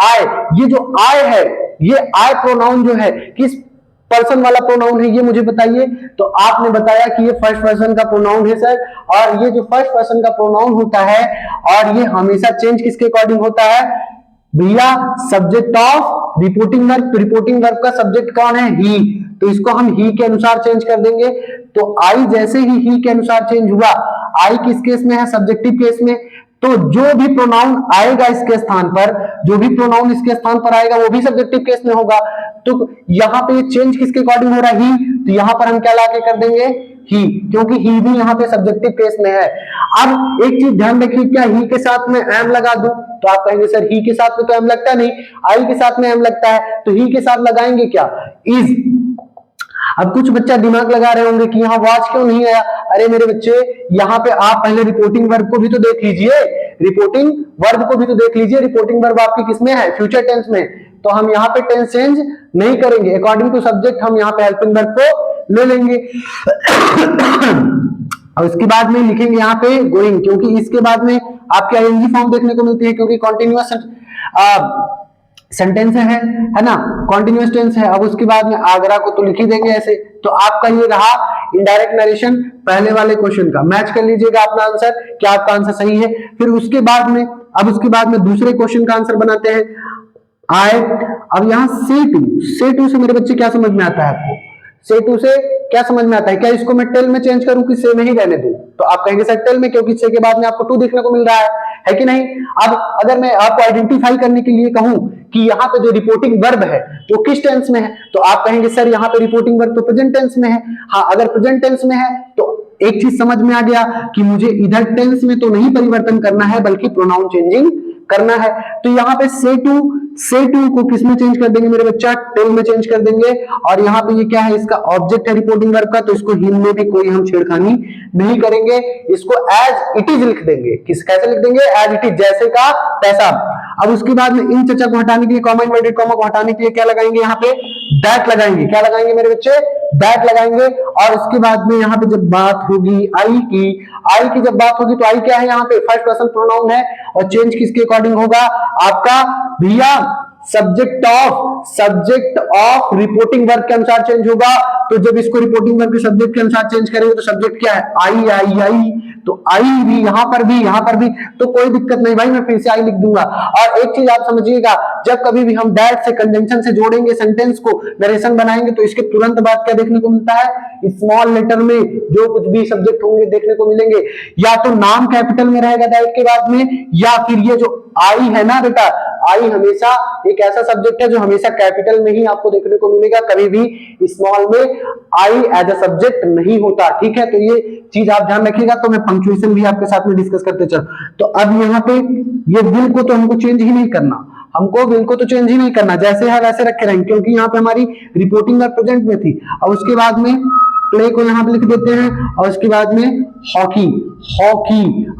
[SPEAKER 1] आई, ये जो आई है ये आई प्रोनाउन जो है किस पर्सन वाला प्रोनाउन है ये मुझे बताइए। तो आपने बताया कि ये फर्स्ट पर्सन का प्रोनाउन है सर, और ये जो फर्स्ट पर्सन का प्रोनाउन होता है और ये हमेशा चेंज किसके अकॉर्डिंग होता है भैया, सब्जेक्ट ऑफ रिपोर्टिंग वर्ब। तो रिपोर्टिंग वर्ब का सब्जेक्ट कौन है, ही, तो इसको हम ही के अनुसार चेंज कर देंगे। तो आई जैसे ही के अनुसार चेंज हुआ, आई किस केस में है, सब्जेक्टिव केस में, तो जो भी प्रोनाउन आएगा इसके स्थान पर आएगा वो भी सब्जेक्टिव केस में होगा। तो यहाँ पे ये चेंज किसके अकॉर्डिंग हो रहा है, ही, तो यहाँ पर हम क्या लाके कर देंगे ही, क्योंकि ही भी यहाँ पे सब्जेक्टिव केस में है। अब एक चीज ध्यान रखिए, क्या ही के साथ में एम लगा दूं, तो आप कहेंगे सर ही के साथ में तो एम लगता नहीं, आई के साथ में एम लगता है, तो ही के साथ लगाएंगे क्या, इज। अब कुछ बच्चा दिमाग लगा रहे होंगे कि यहाँ वॉच क्यों नहीं आया। अरे मेरे बच्चे, यहाँ पे आप पहले रिपोर्टिंग वर्ब को भी तो देख लीजिए। रिपोर्टिंग वर्ब को भी तो देख लीजिए, रिपोर्टिंग वर्ब आपकी किसमें है, फ्यूचर टेंस में, तो हम यहाँ पे टेंस चेंज नहीं करेंगे, अकॉर्डिंग टू सब्जेक्ट हम यहाँ पे हेल्पिंग वर्ब को ले लेंगे। और उसके बाद में लिखेंगे यहाँ पे गोइंग, क्योंकि इसके बाद में आपके आईएनजी फॉर्म देखने को मिलती है, क्योंकि कॉन्टिन्यूअस सेंटेंस है ना, कॉन्टिन्यूअस टेंस है। अब उसके बाद में आगरा को तो लिख ही देंगे ऐसे। तो आपका ये रहा इनडायरेक्ट नरेशन पहले वाले क्वेश्चन का, मैच कर लीजिएगा अपना आंसर, क्या आपका आंसर सही है। फिर उसके बाद में उसके बाद में दूसरे क्वेश्चन का आंसर बनाते हैं आए। अब यहाँ से टू से मेरे बच्चे क्या समझ में आता है आपको, से टू से क्या समझ में आता है, क्या इसको मैं टेल में चेंज करूं कि से में ही रहने दूं, तो आप कहेंगे सर टेल में, क्योंकि से के बाद में आपको टू देखने को मिल रहा है कि नहीं। अब अगर मैं आपको आइडेंटिफाई करने के लिए कहूं कि यहाँ पे जो रिपोर्टिंग वर्ब है वो किस टेंस में है, तो आप कहेंगे सर यहाँ पे रिपोर्टिंग वर्ब तो प्रेजेंट टेंस में है। हाँ, अगर प्रेजेंट टेंस में है तो एक चीज समझ में आ गया कि मुझे इधर टेंस में तो नहीं परिवर्तन करना है, बल्कि प्रोनाउन चेंजिंग करना है। तो यहाँ पे से टू को किसमें चेंज कर देंगे मेरे बच्चा, टेल में चेंज कर देंगे। और यहाँ पे ये क्या है, इसका ऑब्जेक्ट है रिपोर्टिंग वर्ब का, तो इसको हिम में भी कोई हम छेड़खानी नहीं करेंगे, इसको एज इट इज लिख देंगे। कैसे लिख देंगे, एज इट इज, जैसे का तैसा। अब उसके बाद में इन चचा को हटाने के लिए, कॉमा इन्वर्टेड कॉमा को हटाने के लिए क्या लगाएंगे, यहाँ पे दैट लगाएंगे। क्या लगाएंगे मेरे बच्चे, दैट लगाएंगे। और उसके बाद में यहाँ पे जब बात होगी आई की जब बात होगी, तो आई क्या है, यहाँ पे फर्स्ट पर्सन प्रोनाउन है, और चेंज किसके अकॉर्डिंग होगा आपका भैया, सब्जेक्ट ऑफ रिपोर्टिंग वर्ब के अनुसार चेंज होगा। तो जब इसको रिपोर्टिंग वर्ब के सब्जेक्ट के अनुसार चेंज करेंगे तो सब्जेक्ट क्या है, आई, तो आई भी यहाँ पर भी, तो कोई दिक्कत नहीं भाई, मैं फिर से आई लिख दूंगा। और एक चीज आप समझिएगा, जब कभी भी हम दैट से कंजंक्शन से जोड़ेंगे सेंटेंस को, नरेशन बनाएंगे, तो इसके तुरंत बाद क्या देखने को मिलता है, स्मॉल लेटर में जो कुछ भी सब्जेक्ट होंगे देखने को मिलेंगे, या तो नाम कैपिटल में रहेगा दैट के बाद में, या फिर ये जो आई है ना बेटा, आई हमेशा एक ऐसा सब्जेक्ट है जो हमेशा कैपिटल में ही आपको देखने को मिलेगा, कभी भी स्मॉल में आई एज अ सब्जेक्ट नहीं होता, ठीक है। तो ये चीज आप ध्यान रखिएगा। तो मैं पंक्चुएशन भी आपके साथ में डिस्कस करते चल। तो अब यहाँ पे ये विल को तो हमको चेंज ही नहीं करना, जैसे है वैसे रखे रहेंगे, क्योंकि यहाँ पे हमारी रिपोर्टिंग वर्ब प्रेजेंट में थी। और उसके बाद में प्ले को यहाँ पे लिख देते हैं, और उसके बाद में हॉकी।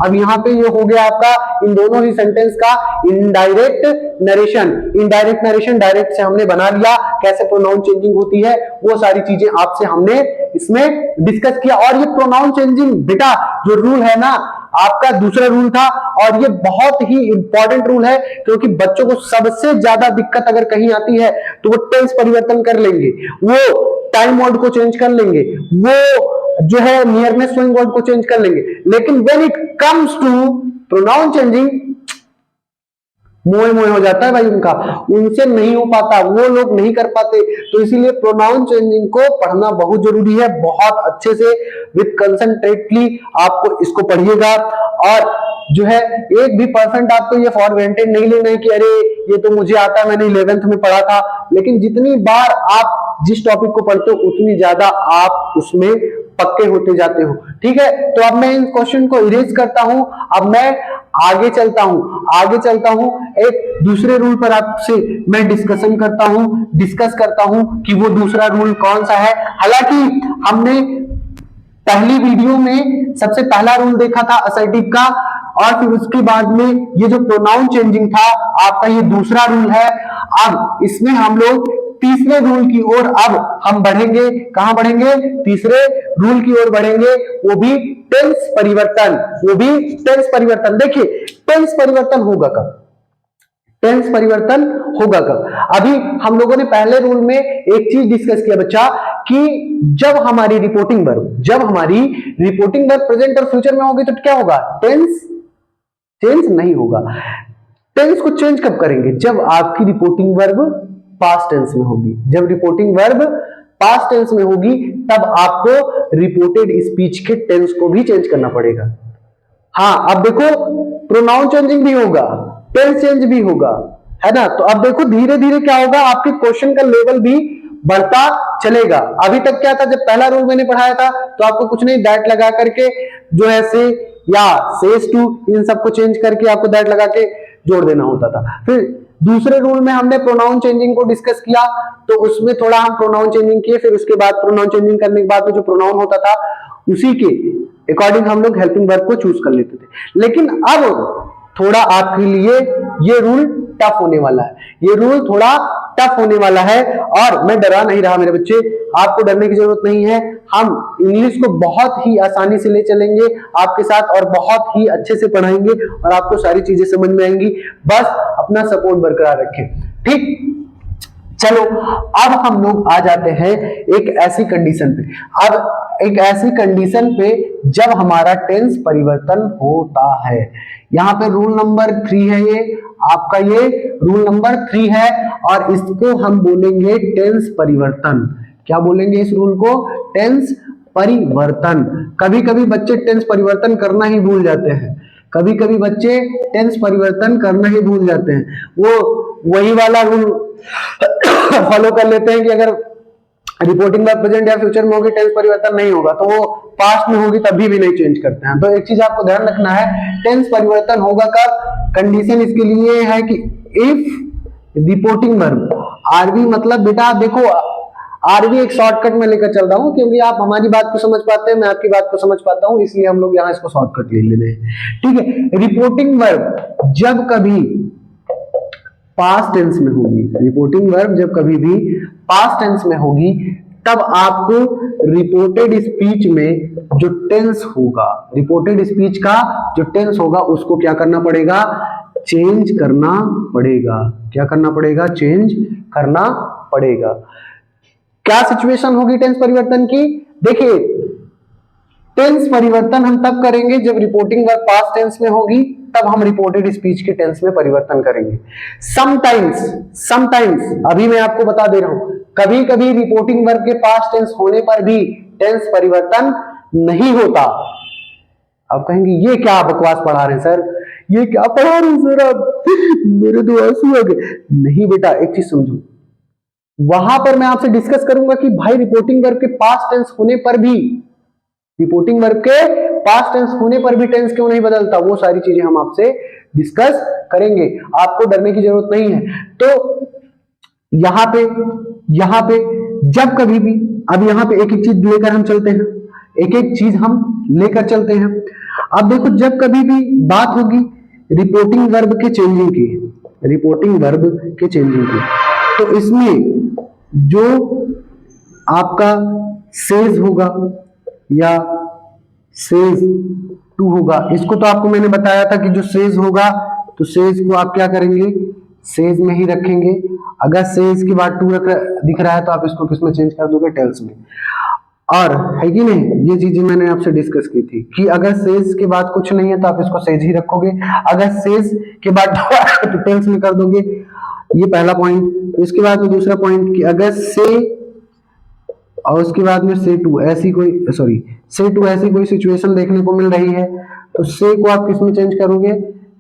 [SPEAKER 1] अब यहाँ पे ये हो गया आपका इन दोनों ही सेंटेंस का इनडायरेक्ट नरेशन डायरेक्ट से हमने बना लिया, कैसे प्रोनाउन चेंजिंग होती है वो सारी चीजें आपसे हमने इसमें डिस्कस किया। और ये प्रोनाउन चेंजिंग बेटा जो रूल है ना, आपका दूसरा रूल था, और ये बहुत ही इंपॉर्टेंट रूल है, क्योंकि बच्चों को सबसे ज्यादा दिक्कत अगर कहीं आती है तो वो टेंस परिवर्तन कर लेंगे, वो टाइम वर्ड को चेंज कर लेंगे, वो जो है नियरनेस शोइंग वर्ड को चेंज कर लेंगे, लेकिन when it comes to pronoun changing मोए हो जाता है भाई उनका, उनसे नहीं हो पाता, वो लोग नहीं कर पाते। तो इसीलिए प्रोनाउन चेंजिंग को पढ़ना बहुत जरूरी है, बहुत अच्छे से विद कंसंट्रेटली आपको इसको पढ़िएगा। और जो है 1% आपको ये फॉर ग्रांटेड नहीं लेना है कि अरे ये तो मुझे आता है, मैंने 11th में पढ़ा था, लेकिन जितनी बार आप जिस टॉपिक को पढ़ते हो उतनी ज्यादा आप उसमें पक्के होते जाते हो, ठीक है। तो अब मैं इन क्वेश्चन को इरेज करता हूं, अब मैं आगे चलता हूं एक दूसरे रूल पर आपसे मैं डिस्कस करता हूं कि वो दूसरा रूल कौन सा है। हालांकि हमने पहली वीडियो में सबसे पहला रूल देखा था असर्टिव का, और फिर उसके बाद में ये जो प्रोनाउन चेंजिंग था आपका ये दूसरा रूल है। अब इसमें हम लोग तीसरे रूल की ओर अब हम बढ़ेंगे, कहां बढ़ेंगे, तीसरे रूल की ओर बढ़ेंगे, वो भी टेंस परिवर्तन। देखिए टेंस परिवर्तन होगा कब, अभी हम लोगों ने पहले रूल में एक चीज डिस्कस किया बच्चा कि जब हमारी रिपोर्टिंग वर्ब प्रेजेंट और फ्यूचर में होगी तो क्या होगा, टेंस चेंज नहीं होगा। टेंस को चेंज कब करेंगे, जब आपकी रिपोर्टिंग वर्ब पास्ट टेंस में होगी। जब रिपोर्टिंग वर्ब पास्ट टेंस में होगी तब आपको रिपोर्टेड स्पीच के टेंस को भी चेंज करना पड़ेगा। हाँ, अब देखो प्रोनाउन चेंजिंग भी होगा, टेंस चेंज भी होगा, है ना। तो अब देखो धीरे धीरे क्या होगा, आपके क्वेश्चन का लेवल भी बढ़ता चलेगा। अभी तक क्या था, जब पहला रूल मैंने पढ़ाया था तो आपको कुछ नहीं, दैट लगा करके जो है से या सेज टू इन सबको चेंज करके आपको दैट लगा के जोड़ देना होता था। फिर दूसरे रूल में हमने प्रोनाउन चेंजिंग को डिस्कस किया, तो उसमें थोड़ा हम प्रोनाउन चेंजिंग किए, फिर उसके बाद प्रोनाउन चेंजिंग करने के बाद में जो प्रोनाउन होता था उसी के अकॉर्डिंग हम लोग हेल्पिंग वर्ब को चूज कर लेते थे। लेकिन अब थोड़ा आपके लिए ये रूल टफ होने वाला है, ये रूल थोड़ा टफ होने वाला है। और मैं डरा नहीं रहा मेरे बच्चे, आपको डरने की जरूरत नहीं है। हम इंग्लिश को बहुत ही आसानी से ले चलेंगे आपके साथ और बहुत ही अच्छे से पढ़ाएंगे और आपको सारी चीजें समझ में आएंगी। बस अपना सपोर्ट बरकरार रखें, ठीक। चलो अब हम लोग आ जाते हैं एक ऐसी कंडीशन पे, अब एक ऐसी कंडीशन पे जब हमारा टेंस परिवर्तन होता है। यहां पे रूल नंबर 3 है, ये आपका ये रूल नंबर 3 है और इसको हम बोलेंगे टेंस परिवर्तन। क्या बोलेंगे इस रूल को? टेंस परिवर्तन। कभी कभी बच्चे टेंस परिवर्तन करना ही भूल जाते हैं, कभी कभी बच्चे टेंस परिवर्तन करना ही भूल जाते हैं। वो वही वाला रूल फॉलो कर लेते हैं कि अगर रिपोर्टिंग वर्ब प्रेजेंट या फ्यूचर में होगी टेंस परिवर्तन नहीं होगा, तो वो पास्ट में होगी तभी भी नहीं चेंज करते हैं। तो एक चीज आपको ध्यान रखना है, टेंस परिवर्तन होगा कब? कंडीशन इसके लिए है कि इफ रिपोर्टिंग वर्ब आरबी, मतलब बेटा आप देखो आरबी एक शॉर्टकट में लेकर चल रहा हूं क्योंकि आप हमारी बात को समझ पाते हैं, मैं आपकी बात को समझ पाता हूं, इसलिए हम लोग यहां इसको शॉर्टकट ले रहे हैं, ठीक है। रिपोर्टिंग वर्ब जब कभी पास्ट टेंस में होगी, रिपोर्टिंग वर्ब जब कभी भी पास्ट टेंस में होगी, तब आपको रिपोर्टेड स्पीच में जो टेंस होगा, रिपोर्टेड स्पीच का जो टेंस होगा उसको क्या करना पड़ेगा? चेंज करना पड़ेगा। क्या करना पड़ेगा? चेंज करना पड़ेगा। क्या सिचुएशन होगी टेंस परिवर्तन की? देखिए टेंस परिवर्तन हम तब करेंगे जब रिपोर्टिंग वर्ब पास्ट टेंस में होगी, तब हम रिपोर्टेड स्पीच के टेंस में परिवर्तन करेंगे। समटाइम्स अभी मैं आपको बता दे रहा हूं, कभी कभी रिपोर्टिंग वर्ब के पास्ट टेंस होने पर भी टेंस परिवर्तन नहीं होता। अब कहेंगे ये क्या बकवास पढ़ा रहे हैं सर, ये क्या पढ़ा रहे हैं सर आप, मेरे तो आंसू आ गए। नहीं बेटा, एक चीज समझो, वहां पर मैं आपसे डिस्कस करूंगा कि भाई रिपोर्टिंग वर्ब के पास्ट टेंस होने पर भी, रिपोर्टिंग वर्ब के पास्ट टेंस होने पर भी टेंस क्यों नहीं बदलता, वो सारी चीजें हम आपसे डिस्कस करेंगे, आपको डरने की जरूरत नहीं है। तो यहां पे जब कभी भी, अब यहां पे एक एक चीज लेकर हम चलते हैं, एक एक चीज हम लेकर चलते हैं। अब देखो जब कभी भी बात होगी रिपोर्टिंग वर्ब के चेंजिंग की, रिपोर्टिंग वर्ब के चेंजिंग की, तो इसमें जो आपका सेज होगा या सेज टू होगा, इसको तो आपको मैंने बताया था कि जो सेज होगा तो सेज को आप क्या करेंगे? सेज में ही रखेंगे। अगर सेज के बाद टू दिख रहा है तो आप इसको किस में चेंज कर दोगे? टेल्स में। और है कि नहीं, ये चीजें मैंने आपसे डिस्कस की थी कि अगर सेज के बाद कुछ नहीं है तो आप इसको सेज ही रखोगे, अगर सेज के बाद तो टेल्स में कर दोगे। ये पहला पॉइंट। इसके बाद में दूसरा पॉइंट कि अगर से और उसके बाद में से टू ऐसी कोई सिचुएशन देखने को मिल रही है तो से को आप किस में चेंज करोगे?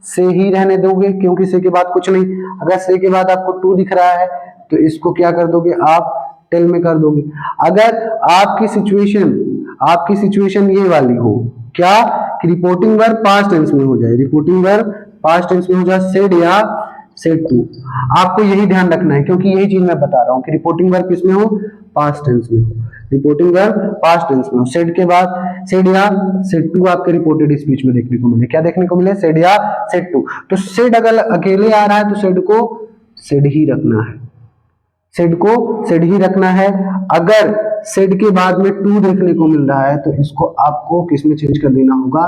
[SPEAKER 1] से ही रहने दोगे क्योंकि से के बाद कुछ नहीं। अगर से के बाद आपको टू दिख रहा है तो इसको क्या कर दोगे? आप टेल में कर दोगे। अगर आपकी सिचुएशन ये वाली हो, क्या कि रिपोर्टिंग वर्ब पास्ट टेंस में हो जाए, रिपोर्टिंग वर्ब पास्ट टेंस में हो जाए, सेड या सेड टू, आपको यही ध्यान रखना है क्योंकि यही चीज मैं बता रहा हूं कि रिपोर्टिंग वर्ब किसमें हो? पास्ट टेंस में हो। रिपोर्टिंग वर्ब पास्ट टेंस में हो। सेड के बाद सेड या सेड टू आपके रिपोर्टेड स्पीच में देखने को मिले। क्या देखने को मिले? सेड या सेड टू। तो सेड अगर अकेले आ रहा है तो सेड को सेड ही रखना है, सेड को सेड ही रखना है। अगर सेड के बाद में टू देखने को मिल रहा है तो इसको आपको किस में चेंज कर देना होगा?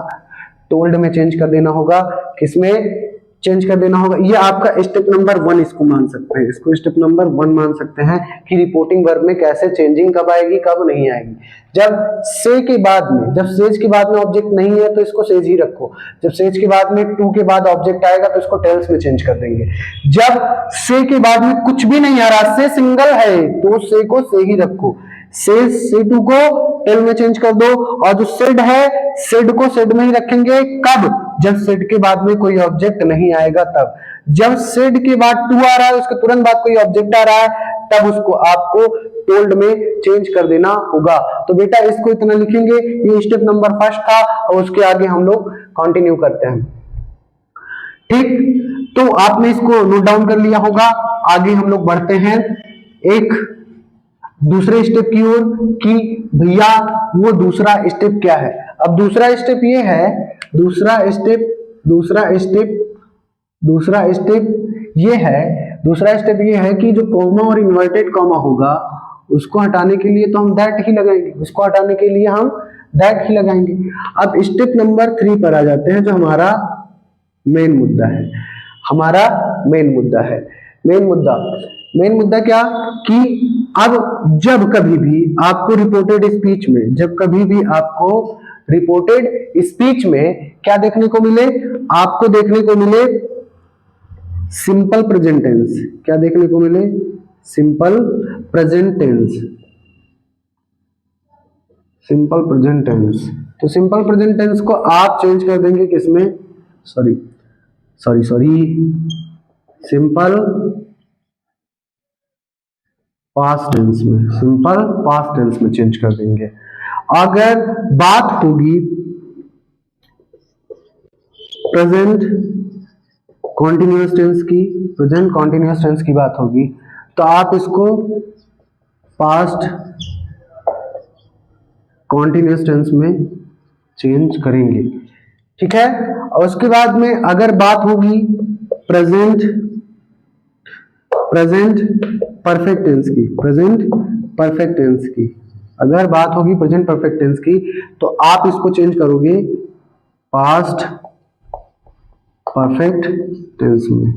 [SPEAKER 1] टोल्ड में चेंज कर देना होगा। किसमें चेंज कर देना होगा? ये आपका स्टेप नंबर 1 इसको मान सकते हैं, इसको स्टेप नंबर 1 मान सकते हैं कि रिपोर्टिंग वर्ब में कैसे चेंजिंग कब आएगी कब नहीं आएगी। जब से के बाद में, जब सेज के बाद में ऑब्जेक्ट नहीं है तो इसको सेज ही रखो। जब सेज के बाद में टू के बाद ऑब्जेक्ट आएगा तो इसको टेल्स में चेंज कर देंगे। जब से के बाद में कुछ भी नहीं आ रहा, से सिंगल है तो से को से ही रखो। से टू को टेल में चेंज कर दो और जो सेड है सेड को सेड में ही रखेंगे। कब? जब सेड के बाद में कोई ऑब्जेक्ट नहीं आएगा तब। जब सेड के बाद टू आ रहा है उसके तुरंत बाद कोई ऑब्जेक्ट आ रहा है तब उसको आपको टोल्ड में चेंज कर देना होगा। तो बेटा इसको इतना लिखेंगे, ये स्टेप नंबर 1 था और उसके आगे हम लोग कंटिन्यू करते हैं। ठीक, तो आपने इसको नोट डाउन कर लिया होगा। आगे हम लोग बढ़ते हैं एक दूसरे स्टेप की ओर कि भैया वो दूसरा स्टेप क्या है। अब दूसरा स्टेप ये है, दूसरा स्टेप दूसरा स्टेप ये है कि जो कॉमा और इन्वर्टेड कॉमा होगा उसको हटाने के लिए तो हम दैट ही लगाएंगे, उसको हटाने के लिए हम दैट ही लगाएंगे। अब स्टेप नंबर 3 पर आ जाते हैं, जो हमारा मेन मुद्दा है। मेन मुद्दा क्या कि अब जब कभी भी आपको रिपोर्टेड स्पीच में क्या देखने को मिले, आपको देखने को मिले सिंपल प्रेजेंट टेंस। क्या देखने को मिले? Simple present tense. तो सिंपल प्रेजेंट टेंस को आप चेंज कर देंगे किसमें? सिंपल पास्ट टेंस में चेंज कर देंगे। अगर बात होगी प्रेजेंट कॉन्टिन्यूअस टेंस की बात होगी तो आप इसको पास्ट कॉन्टिन्यूअस टेंस में चेंज करेंगे, ठीक है। और उसके बाद में अगर बात होगी प्रेजेंट परफेक्ट टेंस की, अगर बात होगी प्रेजेंट परफेक्ट टेंस की तो आप इसको चेंज करोगे पास्ट परफेक्ट टेंस में।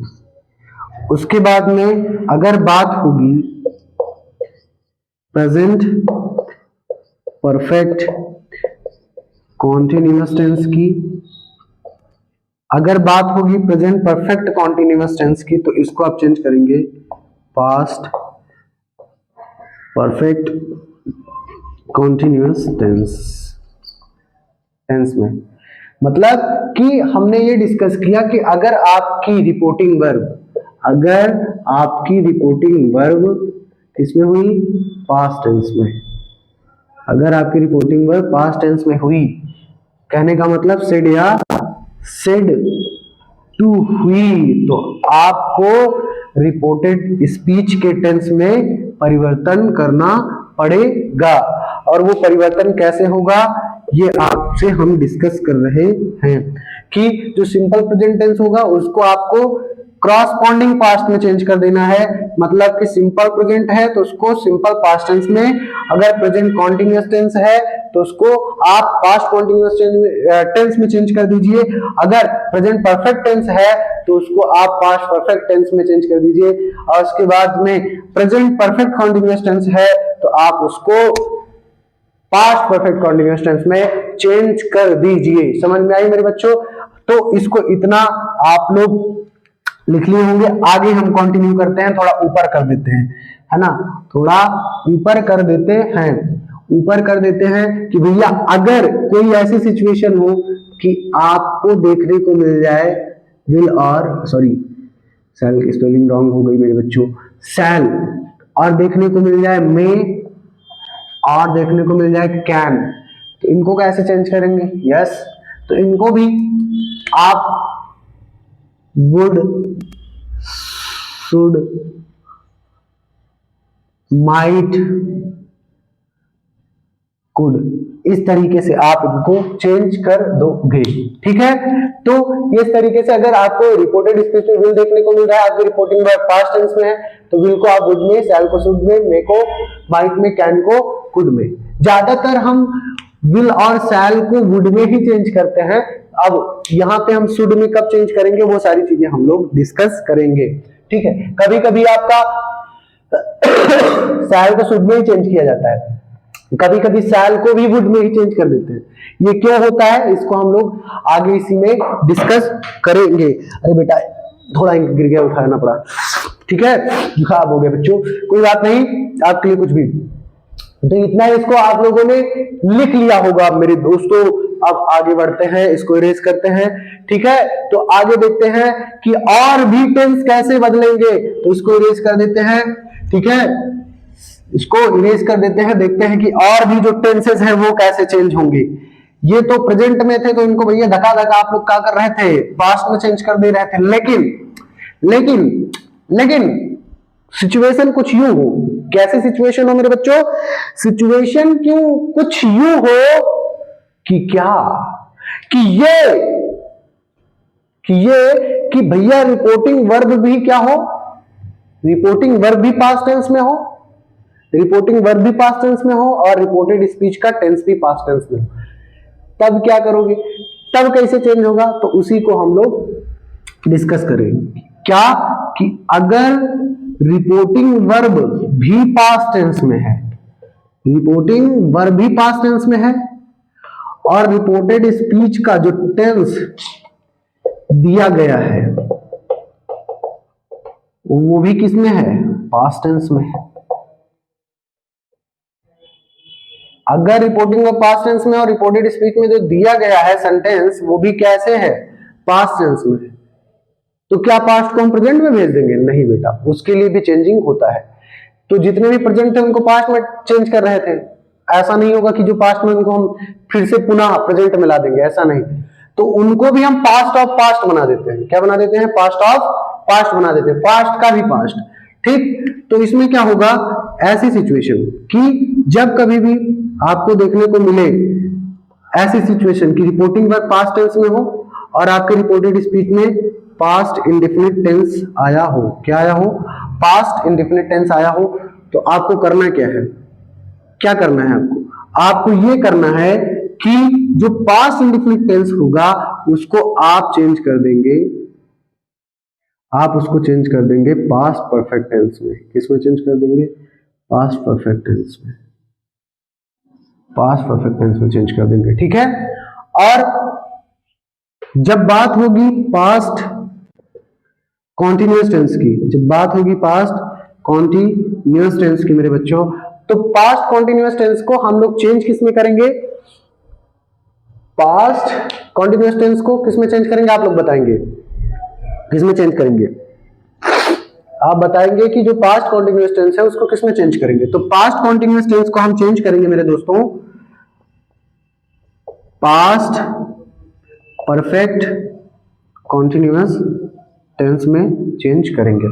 [SPEAKER 1] उसके बाद में अगर बात होगी प्रेजेंट परफेक्ट कॉन्टिन्यूअस टेंस की, अगर बात होगी प्रेजेंट परफेक्ट कॉन्टिन्यूअस टेंस की तो इसको आप चेंज करेंगे पास्ट परफेक्ट कॉन्टिन्यूअस टेंस में। मतलब कि हमने ये डिस्कस किया कि अगर आपकी रिपोर्टिंग वर्ब किसमें हुई? पास्ट टेंस में। अगर आपकी रिपोर्टिंग वर्ब पास्ट टेंस में हुई, कहने का मतलब सेड या सेड टू हुई, तो आपको रिपोर्टेड स्पीच के टेंस में परिवर्तन करना पड़ेगा। और वो परिवर्तन कैसे होगा ये आपसे हम डिस्कस कर रहे हैं कि जो सिंपल प्रेजेंट टेंस होगा उसको आपको क्रॉसपॉन्डिंग पास्ट में चेंज कर देना है। मतलब कि सिंपल प्रेजेंट है तो उसको सिंपल पास्ट टेंस में, अगर प्रेजेंट कॉन्टिन्यूअस टेंस है तो उसको आप पास्ट कॉन्टिन्यूअस टेंस में चेंज कर दीजिए। अगर प्रेजेंट परफेक्ट टेंस है तो उसको आप पास्ट परफेक्ट टेंस में चेंज कर दीजिए। और उसके बाद में प्रेजेंट परफेक्ट कॉन्टिन्यूअस टेंस है तो आप उसको पास्ट परफेक्ट कॉन्टिन्यूअस टेंस में चेंज कर दीजिए। समझ में आई मेरे बच्चों? तो इसको इतना आप लोग लिख लिए होंगे। आगे हम कंटिन्यू करते हैं, थोड़ा ऊपर कर देते हैं, है ना, थोड़ा ऊपर कर देते हैं कि भैया अगर कोई ऐसी सिचुएशन हो कि आपको देखने को मिल जाए विल और सेल की स्पेलिंग रॉन्ग हो गई मेरे बच्चों, सेल, और देखने को मिल जाए मे, और देखने को मिल जाए कैन, तो इनको कैसे चेंज करेंगे? यस, तो इनको भी आप वुड, शुड, माइट, कुड, इस तरीके से आप इनको चेंज कर दोगे, ठीक है। तो इस तरीके से अगर आपको रिपोर्टेड स्पीच में विल देखने को मिल रहा है, आपकी रिपोर्टिंग वर्ब पास्ट टेंस में है तो विल को आप वुड में, शैल को शुड में, मे को माइट में, कैन को कुड में। ज्यादातर हम विल और शैल को वुड में ही चेंज करते हैं। अब यहाँ पे हम शुड में कब चेंज करेंगे वो सारी चीजें हम लोग डिस्कस करेंगे, ठीक है। कभी कभी आपका शैल को शुड में ही चेंज किया जाता है, कभी कभी शैल को भी वुड में ही चेंज कर देते हैं। ये क्यों होता है इसको हम लोग आगे इसी में डिस्कस करेंगे। अरे बेटा थोड़ा गिर गया, उठाना पड़ा, ठीक है, जुकाम हो गया बच्चों, कोई बात नहीं, आपके लिए कुछ भी। तो इतना इसको आप लोगों ने लिख लिया होगा मेरे दोस्तों। अब आगे बढ़ते हैं, इसको इरेज करते हैं, ठीक है। तो आगे देखते हैं कि और भी टेंस कैसे बदलेंगे, तो इसको इरेज कर देते हैं, ठीक है, इसको इरेज कर देते हैं। देखते हैं कि और भी जो टेंसेस हैं वो कैसे चेंज होंगे। ये तो प्रेजेंट में थे तो इनको भैया धक्का धक्का आप लोग क्या कर रहे थे, पास्ट में चेंज कर दे रहे थे। लेकिन सिचुएशन कुछ यूं हो, कैसे सिचुएशन हो मेरे बच्चों? सिचुएशन क्यों कुछ यूं हो कि क्या, कि कि ये कि भैया रिपोर्टिंग वर्ब भी क्या हो, रिपोर्टिंग वर्ब भी पास्ट टेंस में हो, रिपोर्टिंग वर्ब भी पास्ट टेंस में हो और रिपोर्टेड स्पीच का टेंस भी पास्ट टेंस में हो, तब क्या करोगे, तब कैसे चेंज होगा, तो उसी को हम लोग डिस्कस करेंगे। क्या कि अगर रिपोर्टिंग वर्ब भी पास्ट टेंस में है, रिपोर्टिंग वर्ब भी पास्ट टेंस में है और रिपोर्टेड स्पीच का जो टेंस दिया गया है वो भी किस में है, पास्ट टेंस में है। अगर रिपोर्टिंग वर्ब पास्ट टेंस में और रिपोर्टेड स्पीच में जो दिया गया है सेंटेंस वो भी कैसे है, पास्ट टेंस में है, तो क्या पास्ट को हम प्रेजेंट में भेज देंगे, नहीं बेटा, उसके लिए भी चेंजिंग होता है। तो जितने भी प्रेजेंट थे उनको पास्ट में चेंज कर रहे थे, ऐसा नहीं होगा कि जो पास्ट में उनको हम फिर से पुनः प्रेजेंट में ला देंगे, ऐसा नहीं। तो उनको भी हम पास्ट ऑफ पास्ट बना देते हैं, क्या बना देते हैं, पास्ट ऑफ पास्ट बना देते हैं, पास्ट का भी पास्ट, ठीक। तो इसमें क्या होगा, ऐसी सिचुएशन कि जब कभी भी आपको देखने को मिले ऐसी सिचुएशन कि रिपोर्टिंग वर्ब पास्ट टेंस में हो और आपके रिपोर्टेड स्पीच में पास्ट इंडेफिनिट टेंस आया हो, क्या आया हो, पास्ट इंडेफिनिट टेंस आया हो, तो आपको करना क्या है, क्या करना है आपको ये करना है कि जो पास्ट इंडेफिनिट टेंस होगा उसको आप चेंज कर देंगे, आप उसको चेंज कर देंगे पास्ट परफेक्ट टेंस में। किसमें चेंज कर देंगे, पास्ट परफेक्ट टेंस में, पास्ट परफेक्ट टेंस में चेंज कर देंगे, ठीक है। और जब बात होगी पास्ट कॉन्टिन्यूअस टेंस की, जब बात होगी पास्ट कॉन्टिन्यूअस टेंस की मेरे बच्चों, तो पास्ट कॉन्टिन्यूअस टेंस को हम लोग चेंज किसमें करेंगे, पास्ट कॉन्टिन्यूअस टेंस को किसमें चेंज करेंगे, आप लोग बताएंगे किसमें चेंज करेंगे, आप बताएंगे कि जो पास्ट कॉन्टिन्यूअस टेंस है उसको किसमें चेंज करेंगे। तो पास्ट कॉन्टिन्यूअस टेंस को हम चेंज करेंगे मेरे दोस्तों पास्ट परफेक्ट कॉन्टिन्यूअस टेंस में चेंज करेंगे।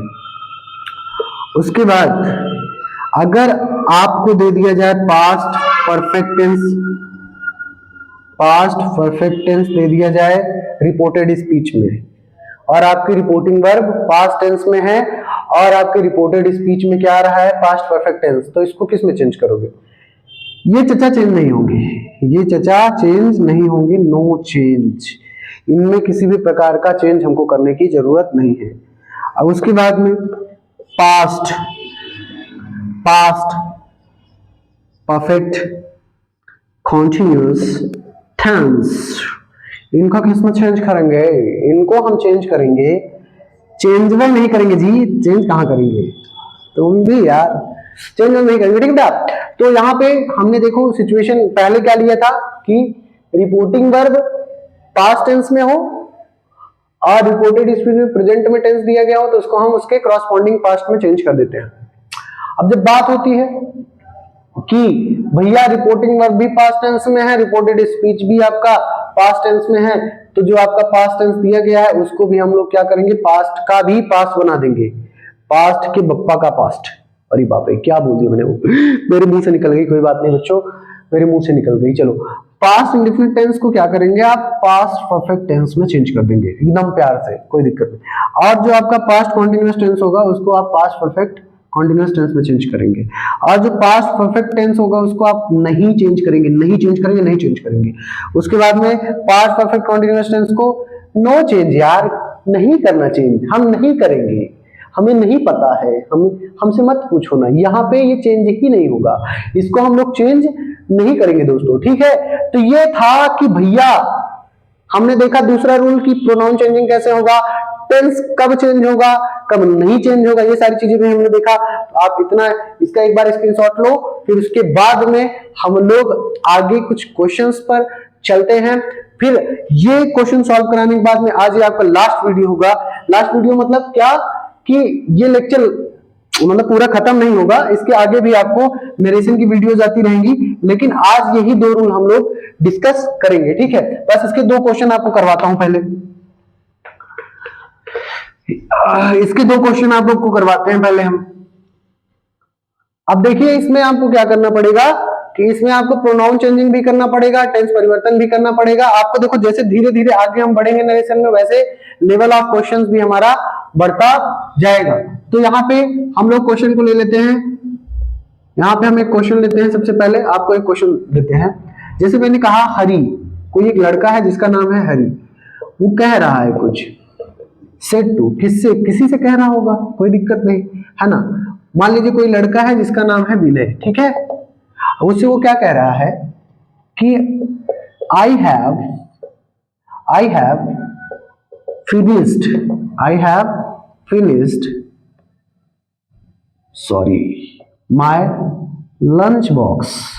[SPEAKER 1] उसके बाद अगर आपको दे दिया जाए past perfect tense, past perfect tense दे दिया जाए रिपोर्टेड स्पीच में और आपकी रिपोर्टिंग वर्ब पास्ट टेंस में है और आपके रिपोर्टेड स्पीच में क्या आ रहा है, पास्ट परफेक्ट टेंस, तो इसको किस में चेंज करोगे, ये चचा चेंज नहीं होंगे, ये चचा चेंज नहीं होंगे, नो चेंज, इनमें किसी भी प्रकार का चेंज हमको करने की जरूरत नहीं है। अब उसके बाद में past past perfect continuous tense, इनको किसमें चेंज करेंगे, इनको हम चेंज करेंगे, चेंजेबल नहीं करेंगे जी, चेंज कहां करेंगे तुम भी यार, चेंज नहीं करेंगे, ठीक है। तो यहाँ पे हमने देखो सिचुएशन पहले क्या लिया था कि रिपोर्टिंग वर्ब पास्ट टेंस में हो और रिपोर्टेड स्पीच में प्रेजेंट में टेंस दिया गया हो तो उसको हम उसके क्रॉसपॉन्डिंग पास्ट में चेंज कर देते हैं। अब जब बात होती है कि भैया रिपोर्टिंग वर्ब भी पास्ट टेंस में है, रिपोर्टेड स्पीच भी आपका पास्ट टेंस में है, तो जो आपका पास्ट टेंस दिया गया है उसको भी हम लोग क्या करेंगे, पास्ट का भी पास्ट बना देंगे, पास्ट के बप्पा का पास्ट। अरे बाप रे क्या बोल दिया मैंने, वो मेरे मुंह से निकल गई, कोई बात नहीं बच्चों, मेरे मुंह से निकल गई। चलो पास्ट इंडेफिनिट टेंस को क्या करेंगे आप, पास्ट परफेक्ट टेंस में चेंज कर देंगे एकदम प्यार से, कोई दिक्कत नहीं। और जो आपका पास्ट कॉन्टिन्यूअस टेंस होगा उसको आप पास्ट परफेक्ट कॉन्टिन्यूअस टेंस में चेंज करेंगे और जो पास्ट परफेक्ट टेंस होगा उसको आप नहीं चेंज करेंगे, नहीं चेंज करेंगे, नहीं चेंज करेंगे। उसके बाद में पास्ट परफेक्ट कॉन्टिन्यूअस टेंस को नो चेंज, यार नहीं करना चेंज, हम नहीं करेंगे, हमें नहीं पता है, हमसे मत पूछो ना, यहाँ पे ये चेंज ही नहीं होगा, इसको हम लोग चेंज नहीं करेंगे दोस्तों, ठीक है। तो ये था कि भैया हमने देखा दूसरा रूल की प्रोनाउन चेंजिंग कैसे होगा, टेंस कब चेंज होगा, कब नहीं चेंज होगा, ये सारी चीजें भी हमने देखा। आप इतना इसका एक बार स्क्रीनशॉट लो, फिर उसके बाद में हम लोग आगे कुछ क्वेश्चंस पर चलते हैं। फिर ये क्वेश्चन सॉल्व कराने के बाद में आज ये आपका लास्ट वीडियो होगा। लास्ट वीडियो मतलब क्या कि ये लेक्चर मतलब पूरा खत्म नहीं होगा, इसके आगे भी आपको नरेशन की वीडियोस आती रहेंगी, लेकिन आज यही दो रूल हम लोग डिस्कस करेंगे, ठीक है। बस इसके दो क्वेश्चन आपको करवाता हूं, पहले इसके दो क्वेश्चन आप लोग को करवाते हैं पहले हम। अब देखिए इसमें आपको क्या करना पड़ेगा कि इसमें आपको प्रोनाउन चेंजिंग भी करना पड़ेगा, टेंस परिवर्तन भी करना पड़ेगा आपको। देखो जैसे धीरे धीरे आगे हम बढ़ेंगे नरेशन में, वैसे लेवल ऑफ क्वेश्चंस भी हमारा बढ़ता जाएगा। तो यहाँ पे हम लोग क्वेश्चन को ले लेते हैं। यहाँ पे हम एक क्वेश्चन लेते हैं। सबसे पहले आपको एक क्वेश्चन देते हैं। जैसे मैंने कहा हरि, कोई एक लड़का है जिसका नाम है हरि, वो कह रहा है कुछ, सेड टू, किससे, किसी से कह रहा होगा, कोई दिक्कत नहीं है ना। मान लीजिए कोई लड़का है जिसका नाम है विनय, ठीक है। उससे वो क्या कह रहा है कि I have finished my lunch box.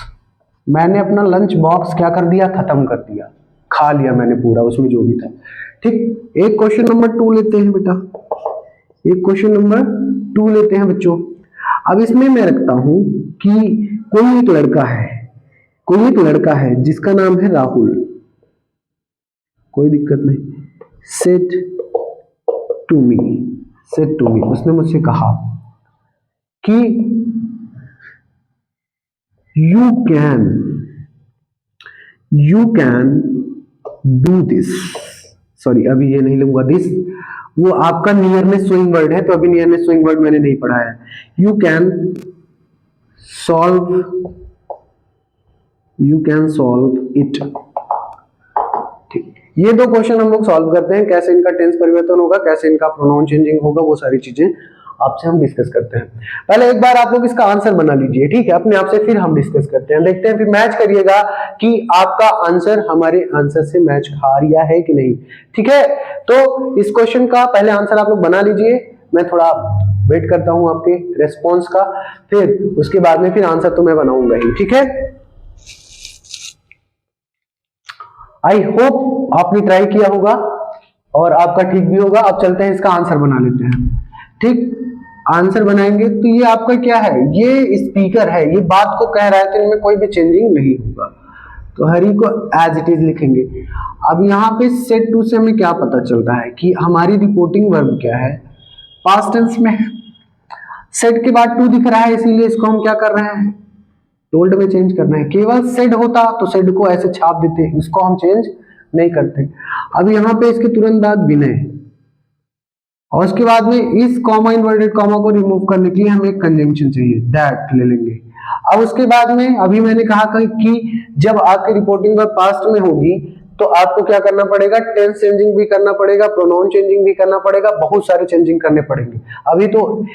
[SPEAKER 1] मैंने अपना लंच बॉक्स क्या कर दिया, खत्म कर दिया, खा लिया मैंने पूरा, उसमें जो भी था। ठीक, एक क्वेश्चन नंबर 2 लेते हैं बेटा, एक क्वेश्चन नंबर 2 लेते हैं बच्चों। अब इसमें मैं रखता हूं कि कोई एक लड़का है जिसका नाम है राहुल, कोई दिक्कत नहीं, सेड टू मी, उसने मुझसे कहा कि you can do this. Sorry, अभी ये नहीं लूंगा दिस, वो आपका नियरनेस स्विंग वर्ड है, तो अभी नियरनेस स्विंग वर्ड मैंने नहीं पढ़ा है। You can solve it. ठीक, ये दो क्वेश्चन हम लोग सॉल्व करते हैं। कैसे इनका टेंस परिवर्तन होगा, कैसे इनका प्रोनाउन चेंजिंग होगा, वो सारी चीजें आपसे हम डिस्कस करते हैं। पहले एक बार आप लोग इसका आंसर बना लीजिए, ठीक है, अपने आप से, फिर हम डिस्कस करते हैं, देखते हैं, फिर मैच करिएगा कि आपका आंसर हमारे आंसर से मैच खा रहा है कि नहीं। ठीक है, तो इस क्वेश्चन का पहले आंसर आप लोग बना लीजिए, मैं थोड़ा वेट करता हूं आपके रेस्पॉन्स का, फिर उसके बाद में फिर आंसर तो मैं बनाऊंगा ही। ठीक है, आई होप आपने ट्राई किया होगा और आपका ठीक भी होगा। अब चलते हैं, इसका आंसर बना लेते हैं। ठीक, आंसर बनाएंगे तो ये आपका क्या है, ये स्पीकर है, ये बात को कह रहा है, तो इनमें कोई भी चेंजिंग नहीं होगा, तो हरी को एज इट इज लिखेंगे। अब यहाँ पे सेड टू से हमें क्या पता चलता है कि हमारी रिपोर्टिंग वर्ब क्या है, पास्ट टेंस में है। सेड के बाद टू दिख रहा है, इसीलिए इसको हम क्या कर रहे हैं, टोल्ड में चेंज करना है। केवल सेड होता तो सेड को ऐसे छाप देते, इसको हम चेंज नहीं करते। अब यहाँ पे इसके तुरंत बाद विनय, और उसके बाद में इस कॉमा इन्वर्टेड कॉमा को रिमूव करने के लिए हमें एक कंजंक्शन चाहिए, दैट ले लेंगे। अब उसके बाद में अभी मैंने कहा कि जब आपकी रिपोर्टिंग वर्ब पास्ट में होगी तो आपको क्या करना पड़ेगा, टेंस चेंजिंग भी करना पड़ेगा, प्रोनाउन चेंजिंग भी करना पड़ेगा, बहुत सारे चेंजिंग करने पड़ेंगे। अभी तो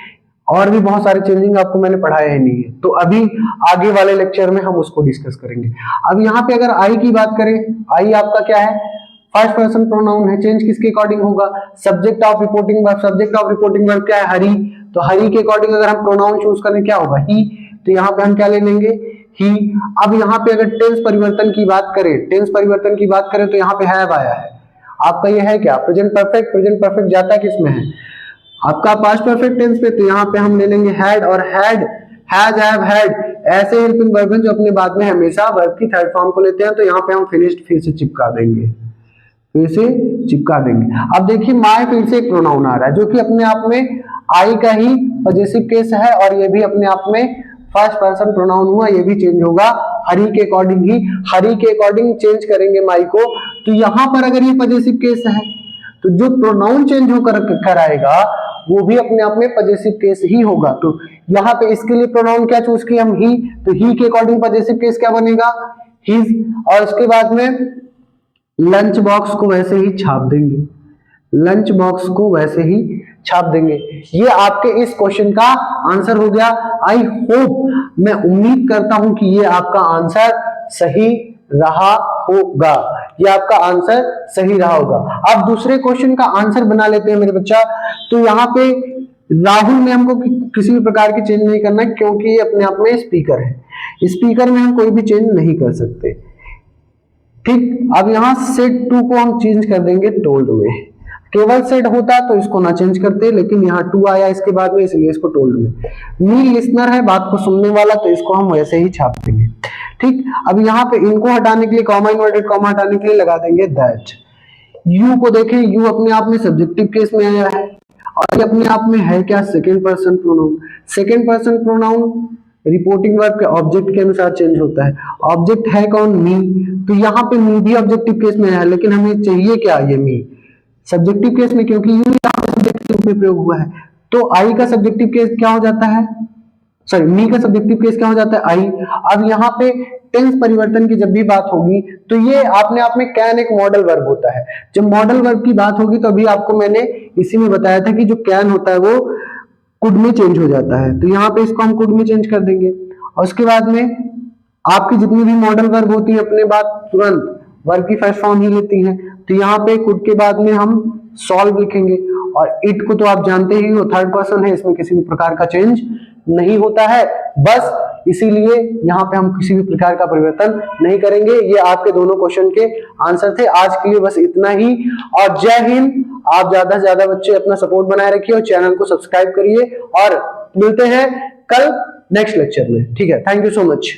[SPEAKER 1] और भी बहुत सारे चेंजिंग आपको मैंने पढ़ाया ही नहीं है, तो अभी आगे वाले लेक्चर में हम उसको डिस्कस करेंगे। अब यहाँ पे अगर आई की बात करें, आई आपका क्या है, फर्स्ट पर्सन प्रोनाउन है, चेंज किसके अकॉर्डिंग होगा, subject of reporting verb. Subject of reporting verb क्या है, हरी, तो हरी के अकॉर्डिंग अगर हम प्रोनाउन चूज करें क्या होगा, ही, तो यहाँ पे हम क्या ले लेंगे, ही। अब यहाँ पे अगर टेंस परिवर्तन की बात करें तो यहाँ पे हैव आया है, आपका ये है क्या, प्रेजेंट परफेक्ट जाता किसमें है, आपका पास्ट परफेक्ट टेंस पे, तो यहाँ पे हम ले लेंगे हैड, और हैड, हैज, हैव, हैड, ऐसे हेल्पिंग वर्ब जो अपने बाद में हमेशा वर्ब की थर्ड फॉर्म को लेते हैं, तो यहाँ पे हम फिनिश्ड फिर से चिपका देंगे। अब देखिए माय फिर से एक प्रोनाउन आ रहा है जो कि अपने आप में आई का ही पॉजेसिव केस है, और ये भी अपने आप में फर्स्ट पर्सन प्रोनाउन हुआ, ये भी चेंज होगा हरी के अकॉर्डिंग ही, हरी के अकॉर्डिंग चेंज करेंगे माई को। तो यहाँ पर अगर ये पॉजेसिव केस है तो जो प्रोनाउन चेंज होकर कराएगा वो भी अपने आप में पॉजेसिव केस ही होगा। तो यहाँ पे इसके लिए प्रोनाउन क्या चूज किया हम, ही, तो ही के अकॉर्डिंग पॉजेसिव केस क्या बनेगा, हिज, और उसके बाद में लंच बॉक्स को वैसे ही छाप देंगे। ये आपके इस क्वेश्चन का आंसर हो गया। आई होप, मैं उम्मीद करता हूं कि ये आपका आंसर सही रहा होगा, अब दूसरे क्वेश्चन का आंसर बना लेते हैं मेरे बच्चा। तो यहाँ पे राहुल में हमको किसी भी प्रकार की चेंज नहीं करना है, क्योंकि ये अपने आप में स्पीकर है, स्पीकर में हम कोई भी चेंज नहीं कर सकते। ठीक, अब यहाँ सेड टू को हम चेंज कर देंगे टोल्ड में। केवल सेड होता तो इसको ना चेंज करते, लेकिन यहाँ टू आया इसके बाद में, इसलिए इसको टोल्ड में। मी लिसनर है, बात को सुनने वाला, तो इसको हम वैसे ही छाप देंगे। ठीक, अब यहाँ पे इनको हटाने के लिए, कॉमा इन्वर्टेड कॉमा हटाने के लिए लगा देंगे दैट। यू को देखें, यू अपने आप में सब्जेक्टिव केस में आया है, और ये अपने आप में है क्या, second person pronoun. Reporting verb के ऑब्जेक्ट के अनुसार चेंज होता है। ऑब्जेक्ट है कौन? मी। तो यहाँ पे मी भी ऑब्जेक्टिव केस में है, लेकिन हमें चाहिए क्या? ये मी सब्जेक्टिव केस में, क्योंकि यू यहाँ पे सब्जेक्ट के रूप में प्रयोग हुआ है। तो आई का सब्जेक्टिव केस क्या हो जाता है? सॉरी, मी का सब्जेक्टिव केस क्या हो जाता है? आई। अब यहाँ पे टेंस परिवर्तन की जब भी बात होगी तो ये अपने आप में कैन एक मॉडल वर्ब होता है। जब मॉडल वर्ब की बात होगी तो अभी आपको मैंने इसी में बताया था कि जो कैन होता है वो कुड में चेंज हो जाता है, तो यहाँ पे इसको हम कुड में चेंज कर देंगे। और उसके बाद में आपकी जितनी भी मॉडल वर्ब होती है अपने बाद तुरंत वर्ब की फर्स्ट फॉर्म ही लेती हैं। तो यहाँ पे कुड के बाद में हम सॉल्व लिखेंगे, और इट को तो आप जानते ही हो थर्ड पर्सन है, इसमें किसी भी प्रकार का चेंज नहीं होता है, बस इसीलिए यहाँ पे हम किसी भी प्रकार का परिवर्तन नहीं करेंगे। ये आपके दोनों क्वेश्चन के आंसर थे। आज के लिए बस इतना ही, और जय हिंद। आप ज्यादा से ज्यादा बच्चे अपना सपोर्ट बनाए रखिए और चैनल को सब्सक्राइब करिए, और मिलते हैं कल नेक्स्ट लेक्चर में। ठीक है, थैंक यू सो मच।